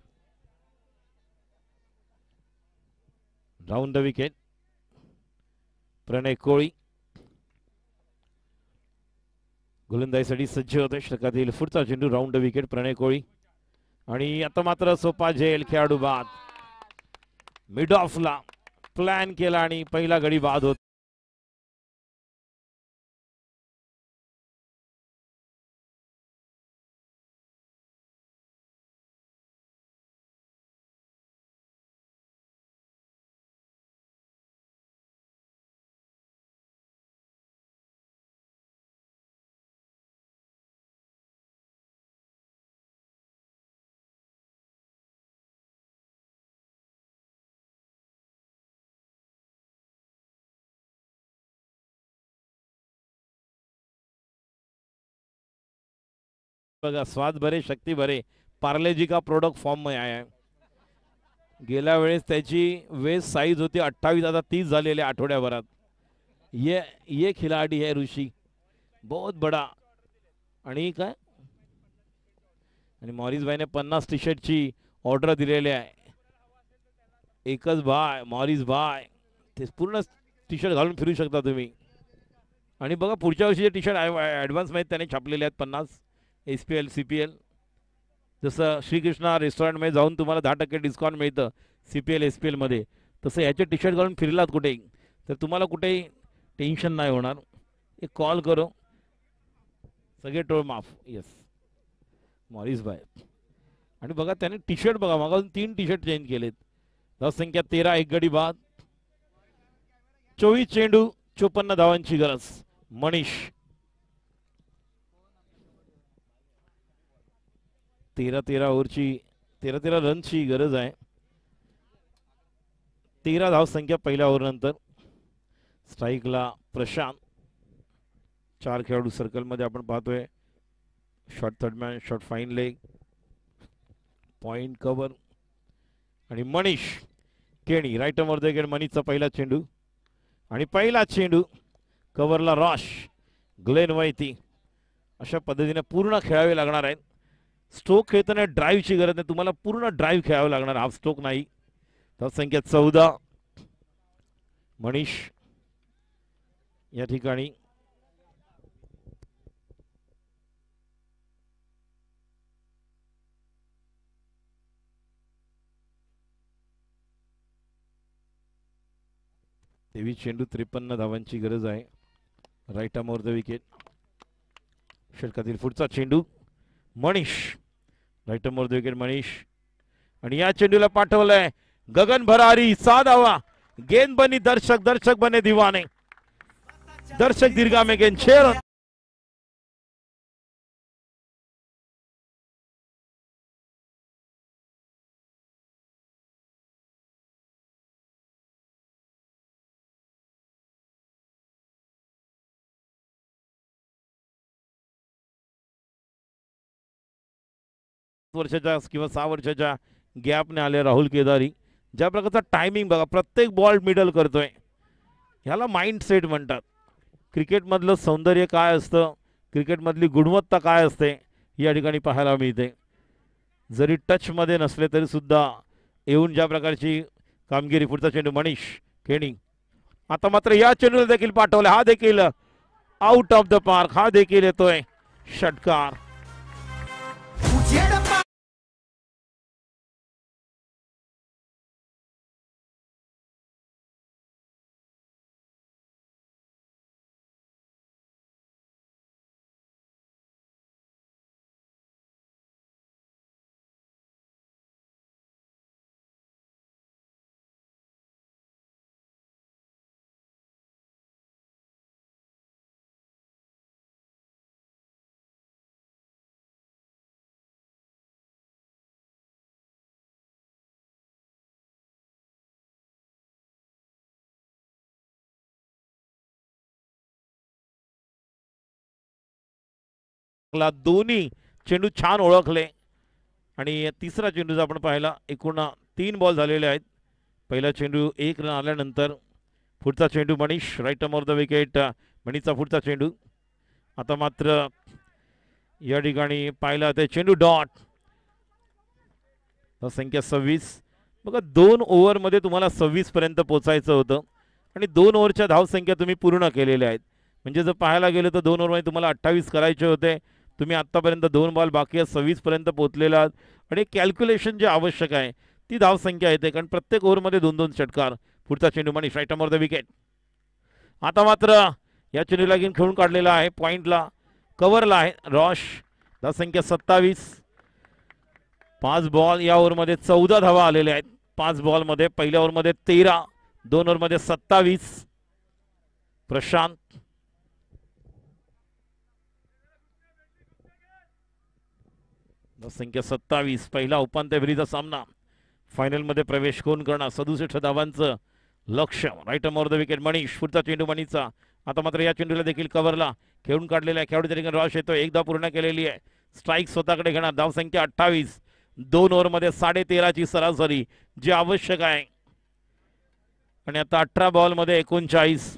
राऊंड विकेट प्रणय कोळी. गोलंदाजीसाठी सज्ज होते. षटकातील पुढचा चेंडू राऊंड विकेट प्रणय कोळी. आणि आता मात्र सोपा झेल खेळाडू बाद. मिड ऑफला प्लॅन केला आणि पहिला गडी बाद होत. बघा, स्वाद भरे शक्ति भरे, पार्ले जी का प्रोडक्ट फॉर्म में आया है. गेल्या वेळेस त्याची वेस्ट साईज होती 28, आता 30 झालेली आठवड्याभरात. ये खिलाडी है ऋषी, बहुत बड़ा. आणि काय, आणि मॉरिस भाईने 50 टी शर्टची ऑर्डर दिलेली आहे. एकच भाई मॉरिस भाई, ते पूर्ण टी शर्ट घालून फिरू शकता तुम्ही. आणि बघा पुढच्या वर्षीचे टी शर्ट ॲडव्हान्स मध्ये त्याने छापलेले आहेत 50 SPL CPL. जसं श्रीकृष्णा रेस्टॉरंटमध्ये जाऊन तुम्हाला 10% डिस्काउंट मिळतं CPL SPL मध्ये, तसं याचे टी शर्ट घालून फिरलात कुठेही तर तुम्हाला कुठेही टेन्शन नाही होणार. एक कॉल करो, सगळे टोळ माफ. येस मॉरिस भाई. आणि बघा त्याने टी शर्ट बघा मागासून 3 टी शर्ट चेंज केलेत. धाव संख्या 13, एक गडी बाद. 24 चेंडू 54 धावांची गरज. मनीष 13 ओव्हरची 13 रनची गरज आहे. 13 धाव संख्या पहिल्या ओव्हर नंतर. स्ट्राईकला प्रशांत. 4 खेळाडू सर्कल मध्ये आपण पाहतोय. Short third man, short fine leg, point cover. आणि मनीष केणी राईट वर विकेट. मनीषचा पहिला चेंडू आणि पहिला चेंडू कव्हरला रॉश, ग्लेन वैती. अशा पद्धतीने पूर्ण खेळावे लागणार आहेत. स्ट्रोक खेळताना ड्राईव्हची गरज नाही, तुम्हाला पूर्ण ड्राईव्ह खेळावं लागणार, हाफ स्ट्रोक नाही. तर संख्या 14 मनीष या ठिकाणी. तेवीस चेंडू 53 धावांची गरज आहे. Right arm over the wicket. षटकातील पुढचा चेंडू Manish, right arm over the wicket Manish. आणि या चेंडूला पाठवलंय गगन भरारी. 6 धावा. गेंद बनी दर्शक, दर्शक बने दीवाने. दर्शक दीर्घा में गेंद 6 रन. वर्षाच्या किंवा 6 वर्षाच्या गॅपने आले राहुल केदारी. ज्या प्रकारचा टायमिंग बघा, प्रत्येक बॉल मिडल करतोय. ह्याला माइंड सेट म्हणतात. क्रिकेटमधलं सौंदर्य काय असतं, क्रिकेटमधली गुणवत्ता काय असते या ठिकाणी पाहायला मिळते. जरी टचमध्ये नसले तरी सुद्धा येऊन ज्या प्रकारची कामगिरी. पुढचा चेंडू मनीष केणी. आता मात्र या चेंडूला देखील पाठवला, हा देखील आउट ऑफ द पार्क. हा देखील येतोय षटकार. दोन्ही चेंडू छान ओळखले. आणि तिसरा चेंडू जर आपण पाहिला, एकूण 3 बॉल झालेले आहेत. पहिला चेंडू 1 रन आल्यानंतर पुढचा चेंडू Manish, right arm over the wicket. मनीषचा पुढचा चेंडू. आता मात्र या ठिकाणी पाहिला ते चेंडू डॉट. संख्या 26. बघा 2 ओव्हरमध्ये तुम्हाला 26 पर्यंत पोहोचायचं होतं आणि 2 ओव्हरच्या धावसंख्या तुम्ही पूर्ण केलेल्या आहेत. म्हणजे जर पाहायला गेलं तर 2 ओव्हरमध्ये तुम्हाला 28 करायचे होते. तुम्ही आत्तापर्यंत 2 बॉल बाकी आहेत, 26 पर्यंत पोहोचलेला आहात. आणि कॅल्क्युलेशन जे आवश्यक आहे ती धावसंख्या येते, कारण प्रत्येक ओव्हरमध्ये 2-2 षटकार. पुढचा चेंडू Manish, right arm over the wicket. आता मात्र या चेंडूला घेऊन खेळून काढलेला आहे, पॉइंटला कव्हरला आहे रॉश. धावसंख्या 27. 5 बॉल या ओव्हरमध्ये 14 धावा आलेल्या आहेत. 5 बॉलमध्ये. पहिल्या ओव्हरमध्ये 13, 2 ओव्हरमध्ये 27. प्रशांत. संख्या 27. पहिला उपांत्य फेरीचा सामना. फायनल मध्ये प्रवेश कोण करणार, 67 धावांचं लक्ष. Right arm over the wicket Manish. पुढचा चेंडू मनीषचा. आता मात्र या चेंडूला देखील कव्हरला खेळून काढलेला आहे. खेळाडू तरी रॉश येतो, एकदा पूर्ण केलेली आहे. स्ट्राईक स्वतःकडे घेणार. धावसंख्या 28. 2 ओव्हरमध्ये 13.5ची सरासरी. जे आवश्यक आहे. आणि आता 18 बॉल मध्ये 39.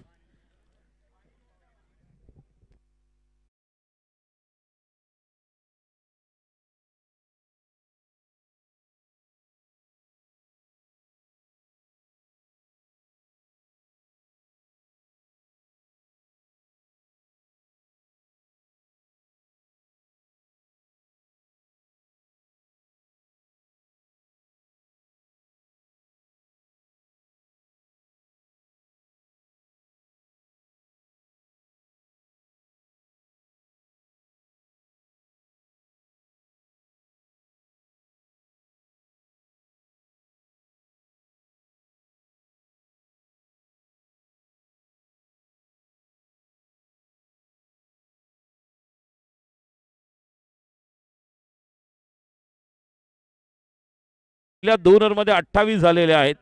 पहिल्या 2 ओव्हरमध्ये 28 झालेले आहेत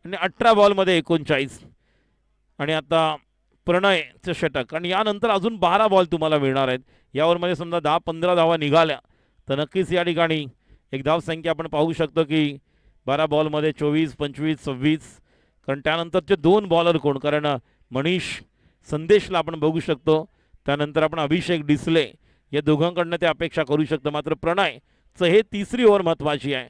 आणि 18 बॉल मध्ये 39. आणि आता प्रणयचं षटक आणि यानंतर अजून 12 बॉल तुम्हाला मिळणार आहेत. या ओव्हरमध्ये समजा 10-15 धावा निघाल्या तर नक्कीच या ठिकाणी एक धाव संख्या आपण पाहू शकतो की 12 बॉलमध्ये 24, 25, 26. कारण त्यानंतरचे 2 बॉलर कोण, कारण मनीष संदेशला आपण बघू शकतो, त्यानंतर आपण अभिषेक डिसले या दोघांकडनं ते अपेक्षा करू शकतो. मात्र प्रणयचं हे तिसरी ओव्हर महत्त्वाची आहे,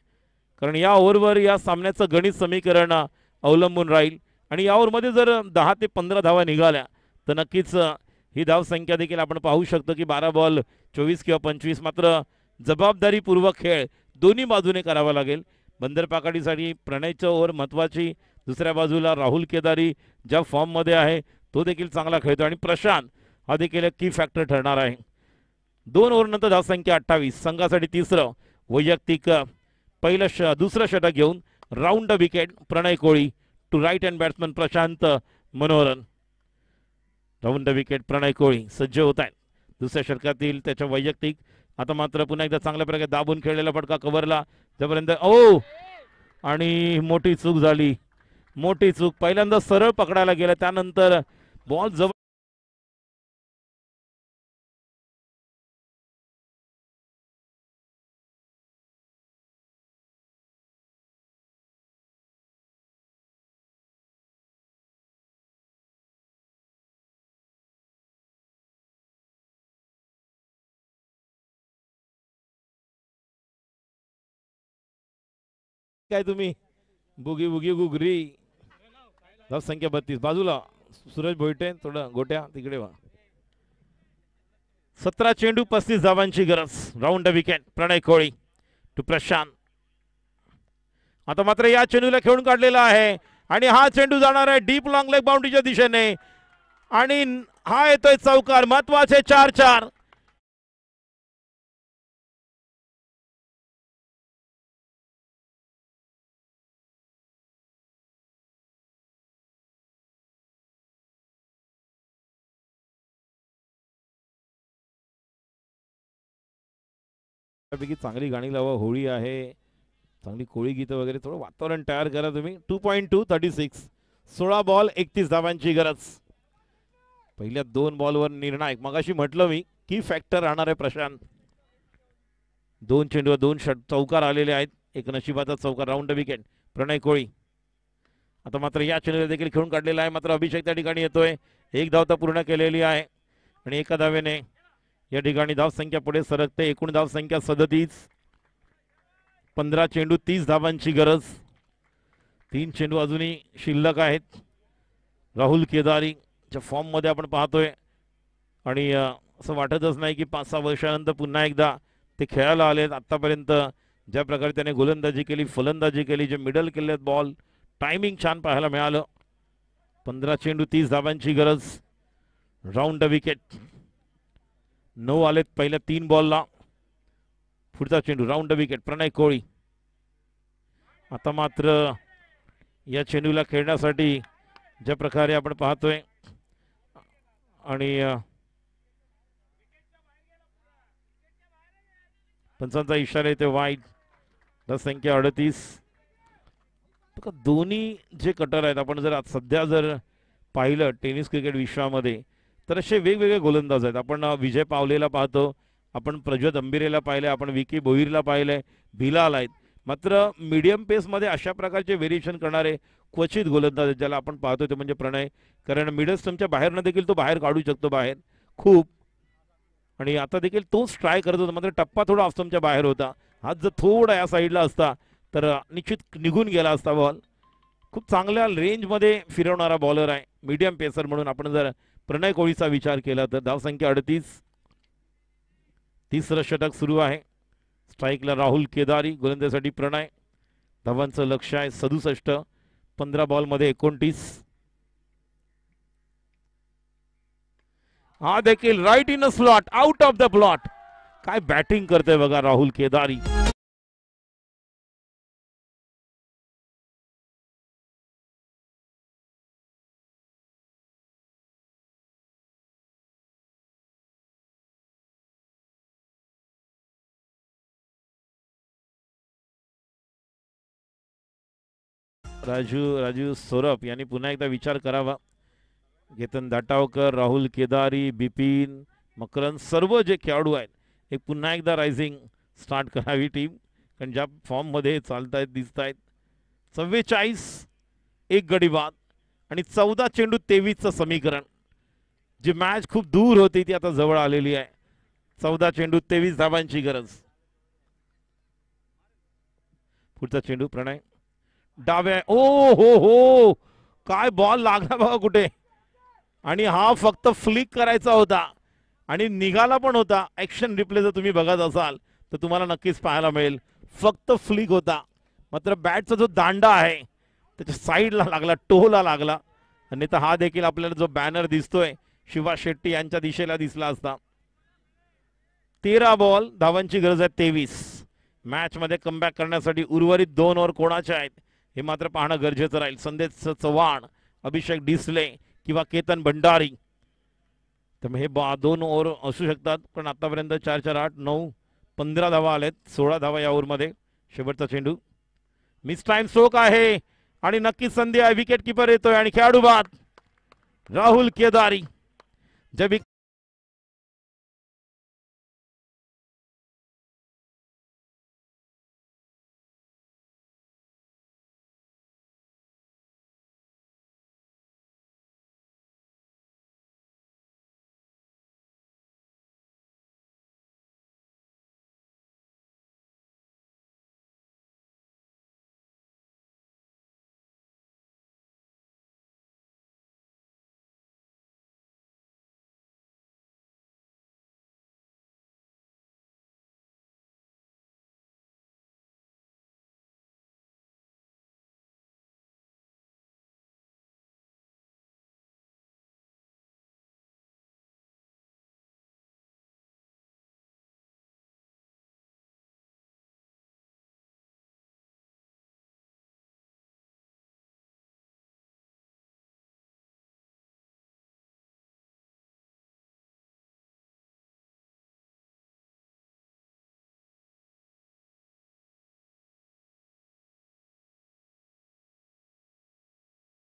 कारण या ओव्हरवर या सामन्याचं गणित समीकरण अवलंबून राहील. आणि या ओव्हरमध्ये जर 10 ते 15 धावा निघाल्या तर नक्कीच ही धाव संख्या देखील आपण पाहू शकतो की 12 बॉल 24 किंवा 25. मात्र जबाबदारीपूर्वक खेळ दोन्ही बाजूने करावा लागेल. बंदर पाकाडीसाठी प्रणयचं ओव्हर महत्त्वाची, दुसऱ्या बाजूला राहुल केदारी ज्या फॉर्ममध्ये आहे तो देखील चांगला खेळतो आणि प्रशांत हा देखील एक की फॅक्टर ठरणार आहे. 2 ओव्हरनंतर धाव संख्या 28. संघासाठी तिसरं वैयक्तिक दुसरं षटक घेऊन round the wicket Pranay Koli to right hand batsman Prashant Manoharan. Round the wicket Pranay Koli सज्ज होत आहेत दुसऱ्या षटकातील त्याच्या वैयक्तिक. आता मात्र पुन्हा एकदा चांगल्या प्रकारे दाबून खेळलेला फटका कव्हरला जोपर्यंत आणि मोठी चूक झाली, मोठी चूक. पहिल्यांदा सरळ पकडायला गेला, त्यानंतर बॉल जवळ काय तुम्ही बुगी बुगी गुगरी. धाव संख्या 32. बाजूला सूरज भोईटे, थोडं गोट्या तिकडे वा. 17 चेंडू 35 धावांची गरज. Round the wicket Pranay Koli to Prashant. आता मात्र या चेंडूला खेळून काढलेला आहे आणि हा चेंडू जाणार आहे डीप लॉंग लेग बाउंड्रीच्या दिशेने आणि हा येतोय चौकार. महत्वाचे 4-4. चांगली गाणी लावा, होळी आहे, चांगली कोळी गीतं वगैरे, थोडं वातावरण तयार करा तुम्ही. 2.2 36. 16 बॉल 31 धावांची गरज. पहिल्या 2 बॉलवर निर्णायक, मगाशी म्हटलं मी की फॅक्टर राहणार आहे प्रशांत. 2 चेंडूवर 2 चौकार आलेले आहेत. एक नशिबाचा चौकार. राऊंड विकेट प्रणय कोळी. आता मात्र या चेंडूला देखील खेळून काढलेला आहे. मात्र अभिषेक त्या ठिकाणी येतोय. एक धाव तर पूर्ण केलेली आहे आणि एका धावेने या ठिकाणी धाव संख्या पुढे सरकते. एकूण धाव संख्या 37. 15 चेंडू 30 धावांची गरज. 3 चेंडू अजूनही शिल्लक आहेत. राहुल केदारीच्या फॉर्म मध्ये आपण पाहतोय आणि असं वाटतच नाही की 5-6 वर्षानंतर पुन्हा एकदा ते खेळायला आलेत. आतापर्यंत ज्या प्रकारे त्याने गोलंदाजी केली, फलंदाजी केली, जे मिडल केलेत बॉल, टायमिंग छान पाहायला मिळालं. 15 चेंडू 30 धावांची गरज. Round the wicket. 9 आलेत पहिल्या 3 बॉलला. पुढचा चेंडू राऊंड द विकेट प्रणय कोळी. आता मात्र या चेंडूला खेळण्यासाठी ज्या प्रकारे आपण पाहतोय आणि पंचांचा इशारा येते वाईड. संख्या 38. दोन्ही जे कटर आहेत, आपण जर सध्या जर पाहिलं टेनिस क्रिकेट विश्वामध्ये तर असे वेगवेगळे गोलंदाज आहेत. आपण विजय पावलेला पाहतो, आपण प्रज्वत अंबिरेला पाहिले, आपण विकी बोईरला पाहिले, भिलाल आहेत. मात्र मीडियम पेस मध्ये अशा प्रकारचे व्हेरिएशन करणारे क्वचित गोलंदाज ज्याला आपण पाहतो ते म्हणजे प्रणय, कारण मिडल स्टंपच्या बाहेरनं देखील तो बाहेर काढू शकतो बाहेर खूप, आणि आता देखील तोच ट्राय करत होता. मात्र टप्पा थोडा ऑफ स्टंपच्या बाहेर होता. हात जर थोडा या साईडला असता तर निश्चित निघून गेला असता बॉल. खूप चांगल्या रेंजमध्ये फिरवणारा बॉलर आहे मीडियम पेसर म्हणून आपण जर प्रणय कोळीचा विचार केला तर. धावसंख्या 38. तिसरं षटक सुरू आहे. स्ट्राईकला राहुल केदारी, गोलंदाजीसाठी प्रणय. धावांचं लक्ष आहे 67. 15 बॉलमध्ये 29. हा देखील right in a slot, out of the plot. काय बॅटिंग करतोय बघा राहुल केदारी. राजू सोरप यांनी पुन्हा एकदा विचार करावा. केतन दाटावकर, राहुल केदारी, बिपिन, मकरन सर्व जे खेळाडू आहेत एक पुन्हा एकदा रायझिंग स्टार्ट करावी टीम, कारण ज्या फॉर्ममध्ये चालतायत दिसतायत. 44 एक गडी बाद आणि 14 चेंडू 23चं समीकरण. जी मॅच खूप दूर होती ती आता जवळ आलेली आहे. 14 चेंडू 23 धावांची गरज. पुढचा चेंडू प्रणय डाव्या. ओ हो हो, काय बॉल लागला बघा कुठे, आणि हा फक्त फ्लिक करायचा होता आणि निघाला पण होता. ऍक्शन रिप्ले जर तुम्ही बघत असाल तर तुम्हाला नक्कीच पाहायला मिळेल. फक्त फ्लिक होता, मात्र बॅटचा जो दांडा आहे त्याच्या साईडला लागला, टोला लागला. आणि तर हा देखील आपल्याला जो बॅनर दिसतोय शिवा शेट्टी यांच्या दिशेला दिसला असता. 13 बॉल, धावांची गरज आहे 23. मॅच मध्ये कमबॅक करण्यासाठी उर्वरित 2 ओव्हर कोणाचे आहेत हे मात्र पाहणं गरजेचं राहील. संदेश चव्हाण, अभिषेक डिसले किंवा केतन भंडारी. तर हे 2 ओव्हर असू शकतात, पण आतापर्यंत 4 4 8 9 15 धावा आलेत. 16 धावा या ओव्हरमध्ये. शेवटचा चेंडू मिस टाइम स्ट्रोक आहे आणि नक्कीच संधी आहे. विकेट किपर येतोय आणि खेळाडू बाद राहुल केदारी. जब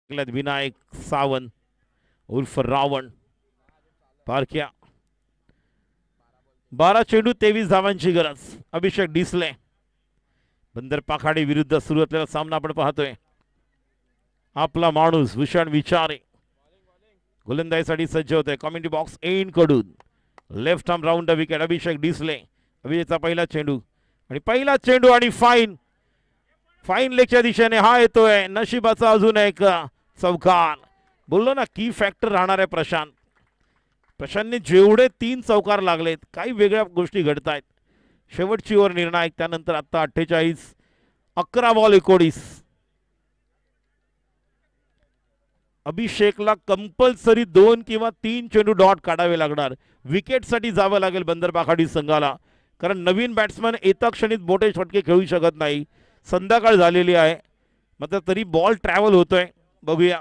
विनायक सावंत उर्फ रावण पारख्या. 12 चेंडू 23 धावांची गरज. अभिषेक डिसले. बंदर पाखाडी विरुद्ध सुरू असलेला सामना आपण पाहतोय. आपला माणूस भूषण विचारे गोलंदाजीसाठी सज्ज होतोय. कॉमेंट्री बॉक्स एंड कडून left arm round wicket. Abhishek Disale. अभिषेकचा पहिला चेंडू आणि फाईन लेगच्या दिशेने हा येतोय. नशिबाचा अजून एक चौकार. बोललो ना की फॅक्टर राहणार आहे प्रशांतने जेवढे 3 चौकार लागलेत काही वेगळ्या गोष्टी घडतायत. शेवटची ओव्हर निर्णायक. त्यानंतर आता 48. 11 बॉल 19. अभिषेकला कंपल्सरी 2 किंवा 3 चेंडू डॉट काढावे लागणार. विकेटसाठी जावं लागेल बंदर पाखाडी संघाला, कारण नवीन बॅट्समन येता क्षणीच मोठे फटके खेळू शकत नाही. संध्याकाळ झालेली आहे, मात्र तरी बॉल ट्रॅव्हल होतोय. बघूया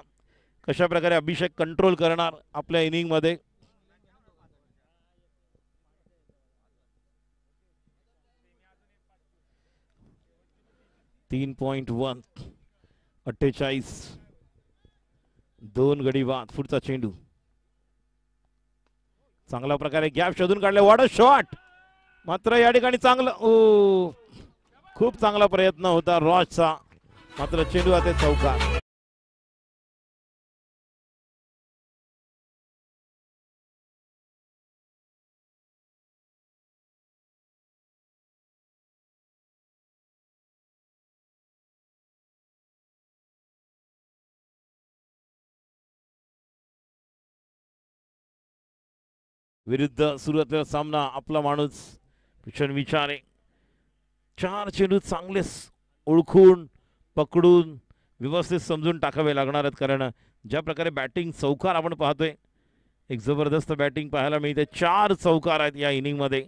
कशा प्रकारे अभिषेक कंट्रोल करणार आपल्या इनिंग मध्ये. .1 48. 2 गडी बाद. पुढचा चेंडू चांगल्या प्रकारे गॅप शोधून काढले. What a shot. मात्र या ठिकाणी चांगलं खूप चांगला प्रयत्न होता रॉचचा, मात्र चेंडू आता चौकार. विरुद्ध सुरू असलेला सामना आपला माणूस भूषण विचारे. 4 चेंडू चांगले ओळखून पकडून व्यवस्थित समजून टाकावे लागणार आहेत, कारण ज्या प्रकारे बॅटिंग चौकार आपण पाहतोय, एक जबरदस्त बॅटिंग पाहायला मिळते. 4 चौकार आहेत या इनिंगमध्ये.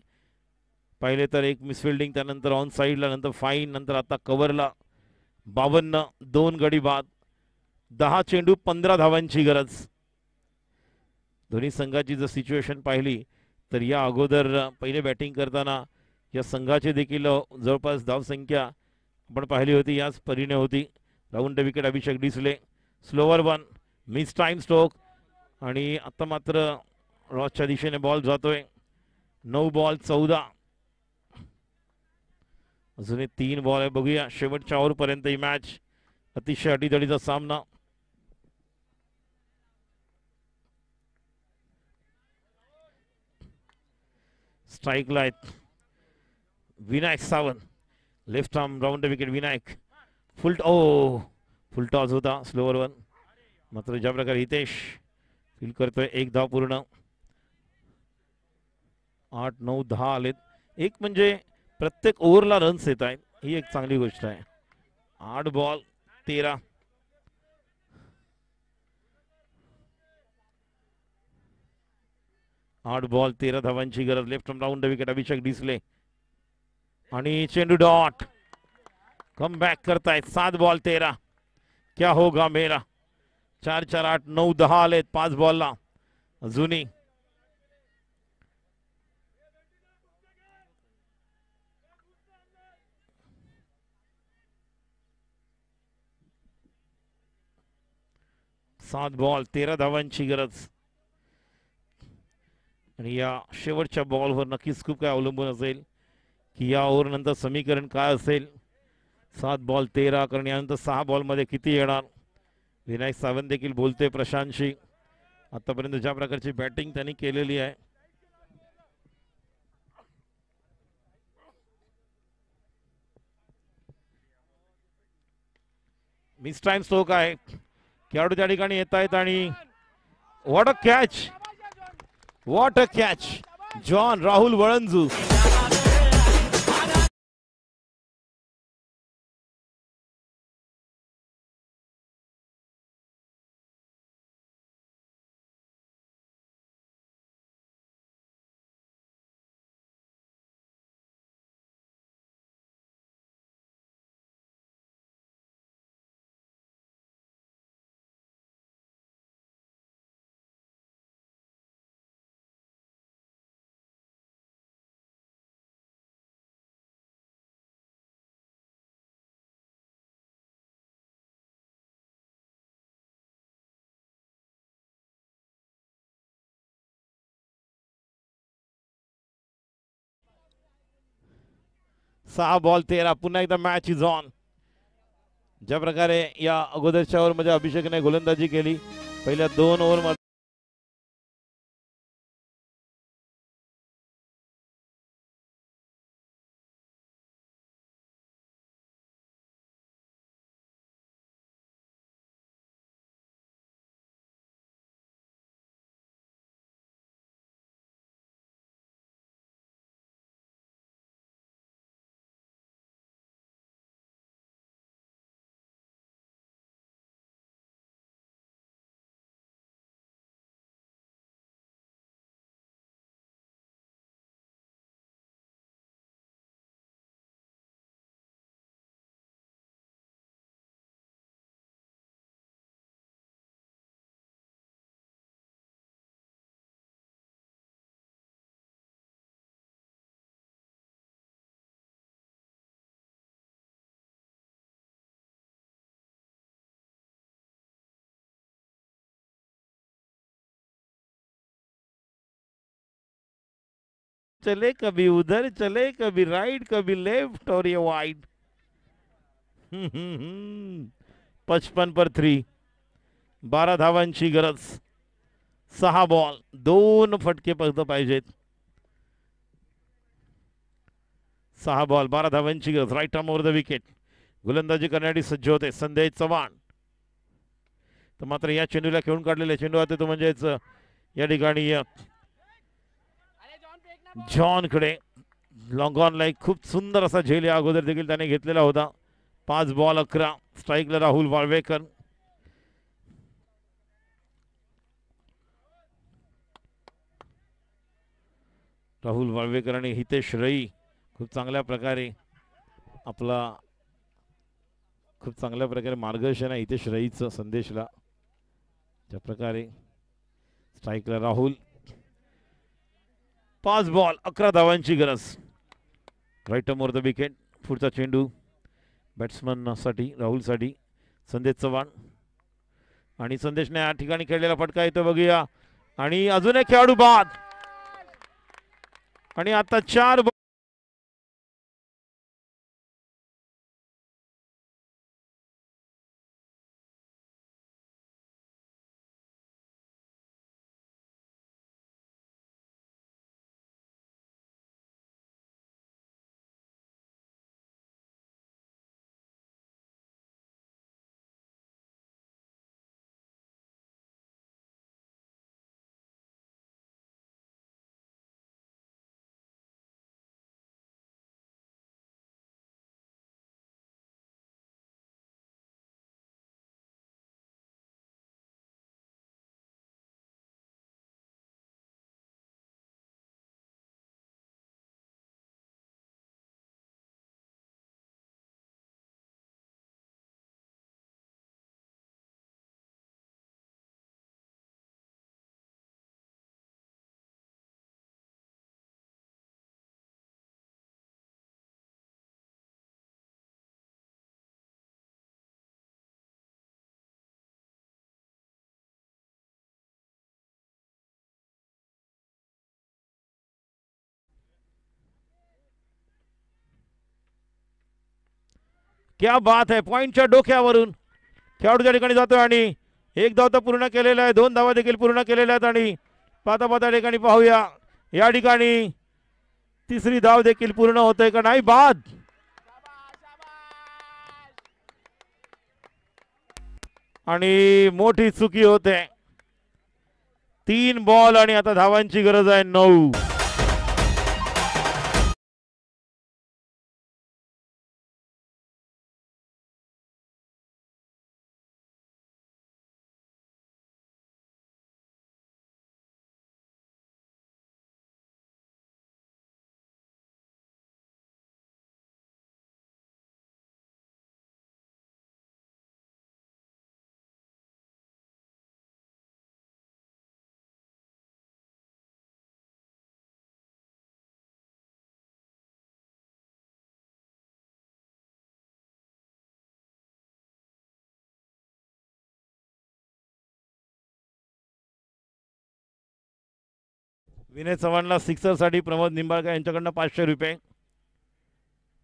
पहिले तर एक मिसफिल्डिंग, त्यानंतर ऑन साईडला, नंतर फाईन, नंतर आता कव्हरला 52, 2 गडी बाद, 10 चेंडू 15 धावांची गरज. दोन्ही संघाची जर सिच्युएशन पाहिली तर या अगोदर पहिले बॅटिंग करताना या संघाचे देखील जवळपास धावसंख्या आपण पाहिली होती, याच परीने होती. Round wicket Abhishek Disale, slower one, miss time stroke, आणि आता मात्र रॉसच्या दिशेने बॉल जातोय. 9 बॉल 14, अजून 3 बॉल आहे. बघूया शेवटच्या ओव्हरपर्यंत ही मॅच अतिशय अटीतडीचा सामना. स्ट्राईकला आहेत Vinayak Sawant, left arm round wicket. Vinayak फुल टॉस होता, स्लोवर वन. मात्र ज्या प्रकारे हितेश फील करतोय, 1 धाव पूर्ण. 8, 9, 10 आलेत. एक म्हणजे प्रत्येक ओव्हरला रन्स येत आहेत, ही एक चांगली गोष्ट आहे. 8 बॉल 13, आठ बॉल 13 धावांची गरज. Left round wicket Abhishek Disle, आणि चेंडू डॉट. कम बॅक करतायत. 7 बॉल 13, क्या होगा मेरा. 4, 4, 8, 9, 10 आलेत 5 बॉलला. अजूनही सात बॉल 13 धावांची गरज. आणि या शेवटच्या बॉलवर नक्कीच खूप काय अवलंबून असेल की या ओव्हर नंतर समीकरण काय असेल. 7 बॉल 13, कारण यानंतर 6 बॉलमध्ये किती येणार. विनायक सावंत देखील बोलते प्रशांतशी. आतापर्यंत ज्या प्रकारची बॅटिंग त्यांनी केलेली आहे, मिस टाइम स्ट्रोक आहे. खेळाडू त्या ठिकाणी येत आहेत, आणि what a catch, what a catch. John Rahul Valanju. सहा बॉल 13, पुन्हा एकदा मॅच इज ऑन. ज्या प्रकारे या अगोदरच्या ओव्हरमध्ये अभिषेकने गोलंदाजी केली, पहिल्या 2 ओव्हरमध्ये चले कभी उधर चले, कभी राइट, कभी लेफ्ट और ये वाइड. 55 पर 3. 12 धावांची गरज. 6 बॉल 2 फटके फक्त पाहिजेत. 6 बॉल 12 धावांची गरज. Right arm over the wicket. गोलंदाजी करण्यासाठी सज्ज होते संदेश चव्हाण. तर मात्र या चेंडूला खेळून काढलेले चेंडू आता तो म्हणजेच या ठिकाणी जॉनकडे लॉंग ऑन लाईक खूप सुंदर असा झेल या अगोदर देखील त्याने घेतलेला होता. 5 बॉल 11. स्ट्राईकला राहुल वाळवेकर. राहुल वाळवेकर आणि हितेश रई खूप चांगल्या प्रकारे मार्गदर्शन आहे हितेश रईचं संदेशला. त्या प्रकारे स्ट्राईकला राहुल. 5 बॉल 11 धावांची गरज. Right arm over the wicket. पुढचा चेंडू बॅट्समन साठी राहुलसाठी संदेश चव्हाण. आणि संदेशने या ठिकाणी खेळलेला फटका येतो बघूया. आणि अजून एक खेळाडू बाद. आणि आता 4 क्या बात है. पॉइंटच्या डोक्यावरून खेळाडू त्या ठिकाणी जातोय आणि 1 धाव तर पूर्ण केलेला आहे. 2 धावा देखील पूर्ण केलेल्या आहेत. आणि पाता ठिकाणी पाहूया या ठिकाणी 3री धाव देखील पूर्ण होते का नाही. बाद. आणि मोठी चुकी होते. 3 बॉल आणि आता धावांची गरज आहे 9. विनय चव्हाणला सिक्सर साठी प्रमोद निंबाळकर यांच्याकडनं 500 रुपये.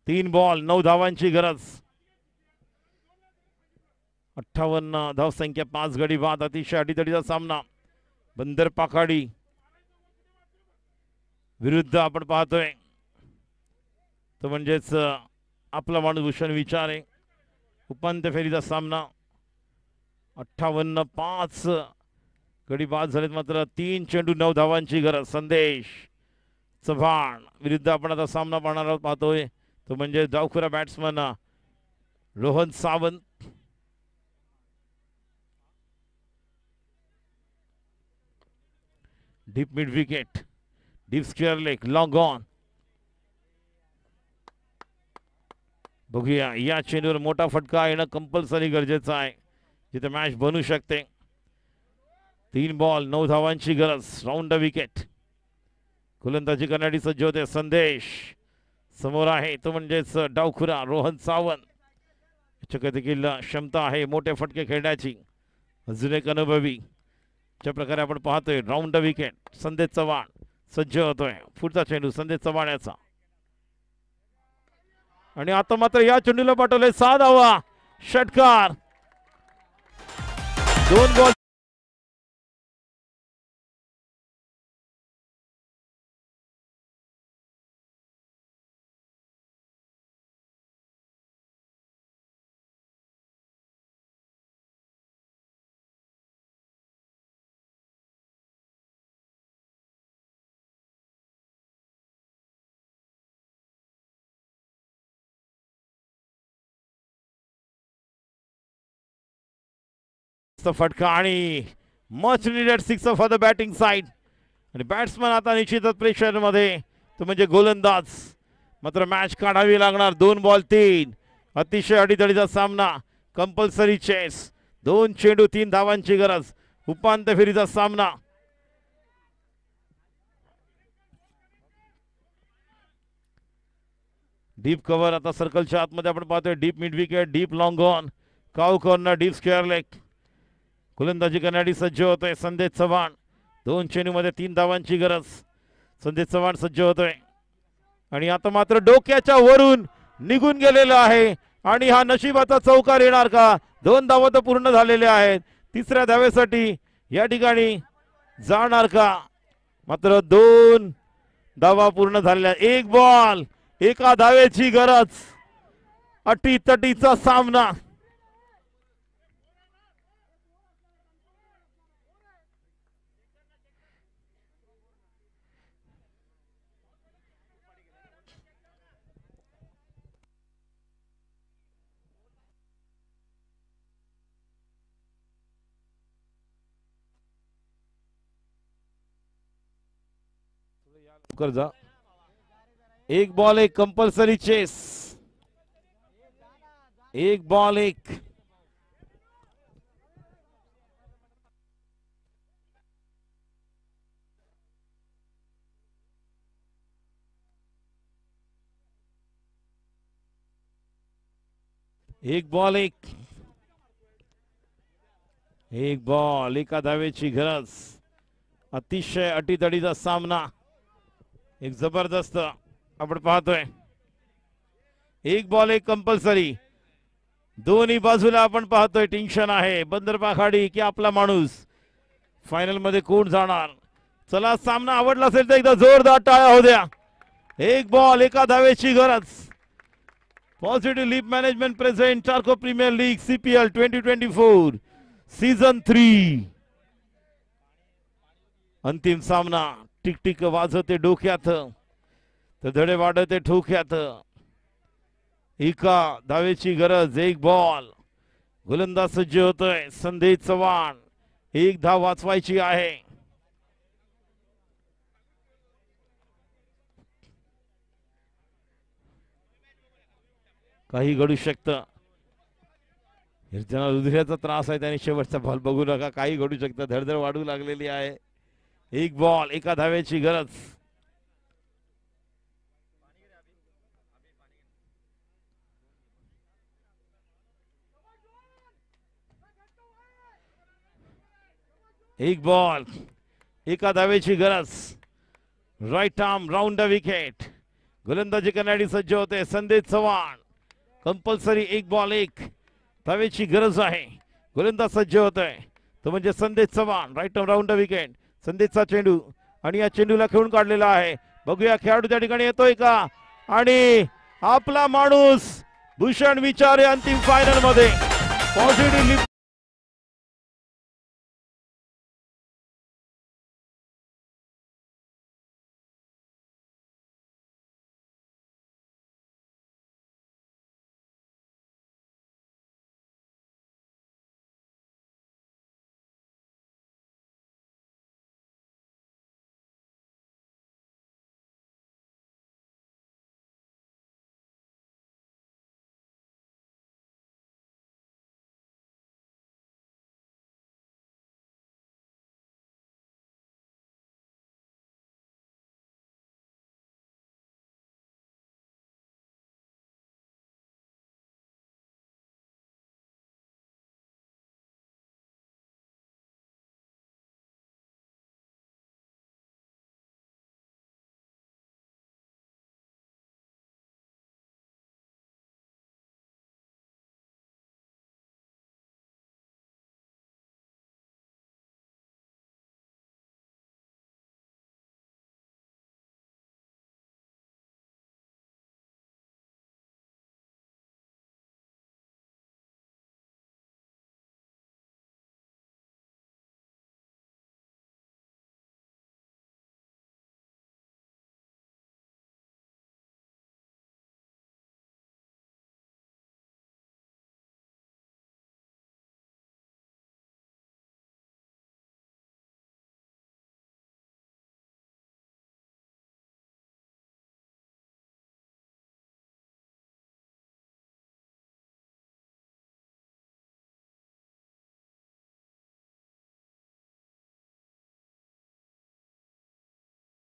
3 बॉल 9 धावांची गरज. 58 धावसंख्या. 5 गडी बाद. अतिशय अडीतडीचा सामना. बंदर पाखाडी विरुद्ध आपण पाहतोय तो म्हणजेच आपला माणूस भूषण विचारे. उपांत्य फेरीचा सामना. 58-5 गडी बाद झालेत. मात्र 3 चेंडू 9 धावांची गरज. संदेश चव्हाण विरुद्ध आपण आता सामना पाहणार आहोत. पाहतोय तो म्हणजे डावखुरा batsman Rohan Sawant. Deep mid wicket. Deep square leg. Long on. बघूया या चेंडूवर मोठा फटका येणं कंपल्सरी गरजेचं आहे जिथे मॅच बनू शकते. 3 बॉल 9 धावांची गरज. Round the wicket. गोलंदाजी करण्यासाठी सज्ज होते संदेश. समोर आहे तो म्हणजेच डावखुरा रोहन सावंत. याच्याकडे देखील क्षमता आहे मोठे फटके खेळण्याची. अजून एक अनुभवी. ज्या प्रकारे आपण पाहतोय राऊंड द विकेट. संदेश चव्हाण सज्ज होतोय. पुढचा चेंडू संदेश चव्हाण याचा. आणि आता मात्र या चेंडूला पाठवले 6 धावा. षटकार. 2 बॉल फटका आणि much needed 6 for the batting side. आणि बॅट्समन आता निश्चितच प्रेशर मध्ये, तो म्हणजे गोलंदाज. मात्र मॅच काढावी लागणार. 2 बॉल 3. अतिशय अडीतडीचा सामना. Compulsory chess. 2 चेंडू 3 धावांची गरज. उपांत्य फेरीचा सामना. डीप कव्हर आता सर्कलच्या आतमध्ये आपण पाहतोय. Deep mid wicket, deep long on, cow corner, deep square leg. गोलंदाजी करण्यासाठी सज्ज होतोय संदेश चव्हाण. 2 चेंडूमध्ये 3 धावांची गरज. संदेश चव्हाण सज्ज होतोय आणि आता मात्र डोक्याच्या वरून निघून गेलेला आहे. आणि हा नशिबाचा चौकार येणार का? 2 धावा तर पूर्ण झालेल्या आहेत. 3ऱ्या धावेसाठी या ठिकाणी जाणार का? मात्र 2 धावा पूर्ण झालेल्या. 1 बॉल 1 धावेची गरज. अटीतटीचा सामना. कर जा. 1 बॉल 1 कंपल्सरी चेस. 1 बॉल 1. एक बॉल 1 धावेची गरज. अतिशय अटीतडीचा सामना. एक जबरदस्त आपण पाहतोय. 1 बॉल 1 कंपल्सरी. दोन्ही बाजूला आपण पाहतोय टेन्शन आहे. बंदरपाखाडी की आपला माणूस. फायनल मध्ये कोण जाणार? चला, सामना आवडला असेल तर एकदा जोरदार टाळ्या होऊ द्या. 1 बॉल 1 धावेची गरज. पॉझिटिव्ह लीप मॅनेजमेंट प्रेझेंट चारको प्रीमियर लीग CPL 2024 सीझन 3. अंतिम सामना. टिक वाजवते डोक्यात, तर धडे वाढते ठोक्यात. 1 धावेची गरज. 1 बॉल. गोलंदाज सज्ज होतोय संदेश चव्हाण. 1 धाव वाचवायची आहे. काही घडू शकतं. ज्यांना हृदयाचा त्रास आहे त्यांनी शेवटचा बॉल बघू नका. काही घडू शकतं. धडधड वाढू लागलेली आहे. 1 बॉल 1 धावेची गरज. एक बॉल 1 धावेची गरज. Right arm round the wicket. गोलंदाजी करण्यासाठी सज्ज होते संदेश चव्हाण. कंपल्सरी 1 बॉल 1 धावेची गरज आहे. गोलंदाज सज्ज होतोय तो म्हणजे Sandesh Chavan. Right arm round the wicket. संदेशचा चेंडू आणि या चेंडूला खेळून काढलेला आहे. बघूया खेळाडू त्या ठिकाणी येतोय का? आणि आपला माणूस भूषण विचारे अंतिम फायनल मध्ये. Positive lift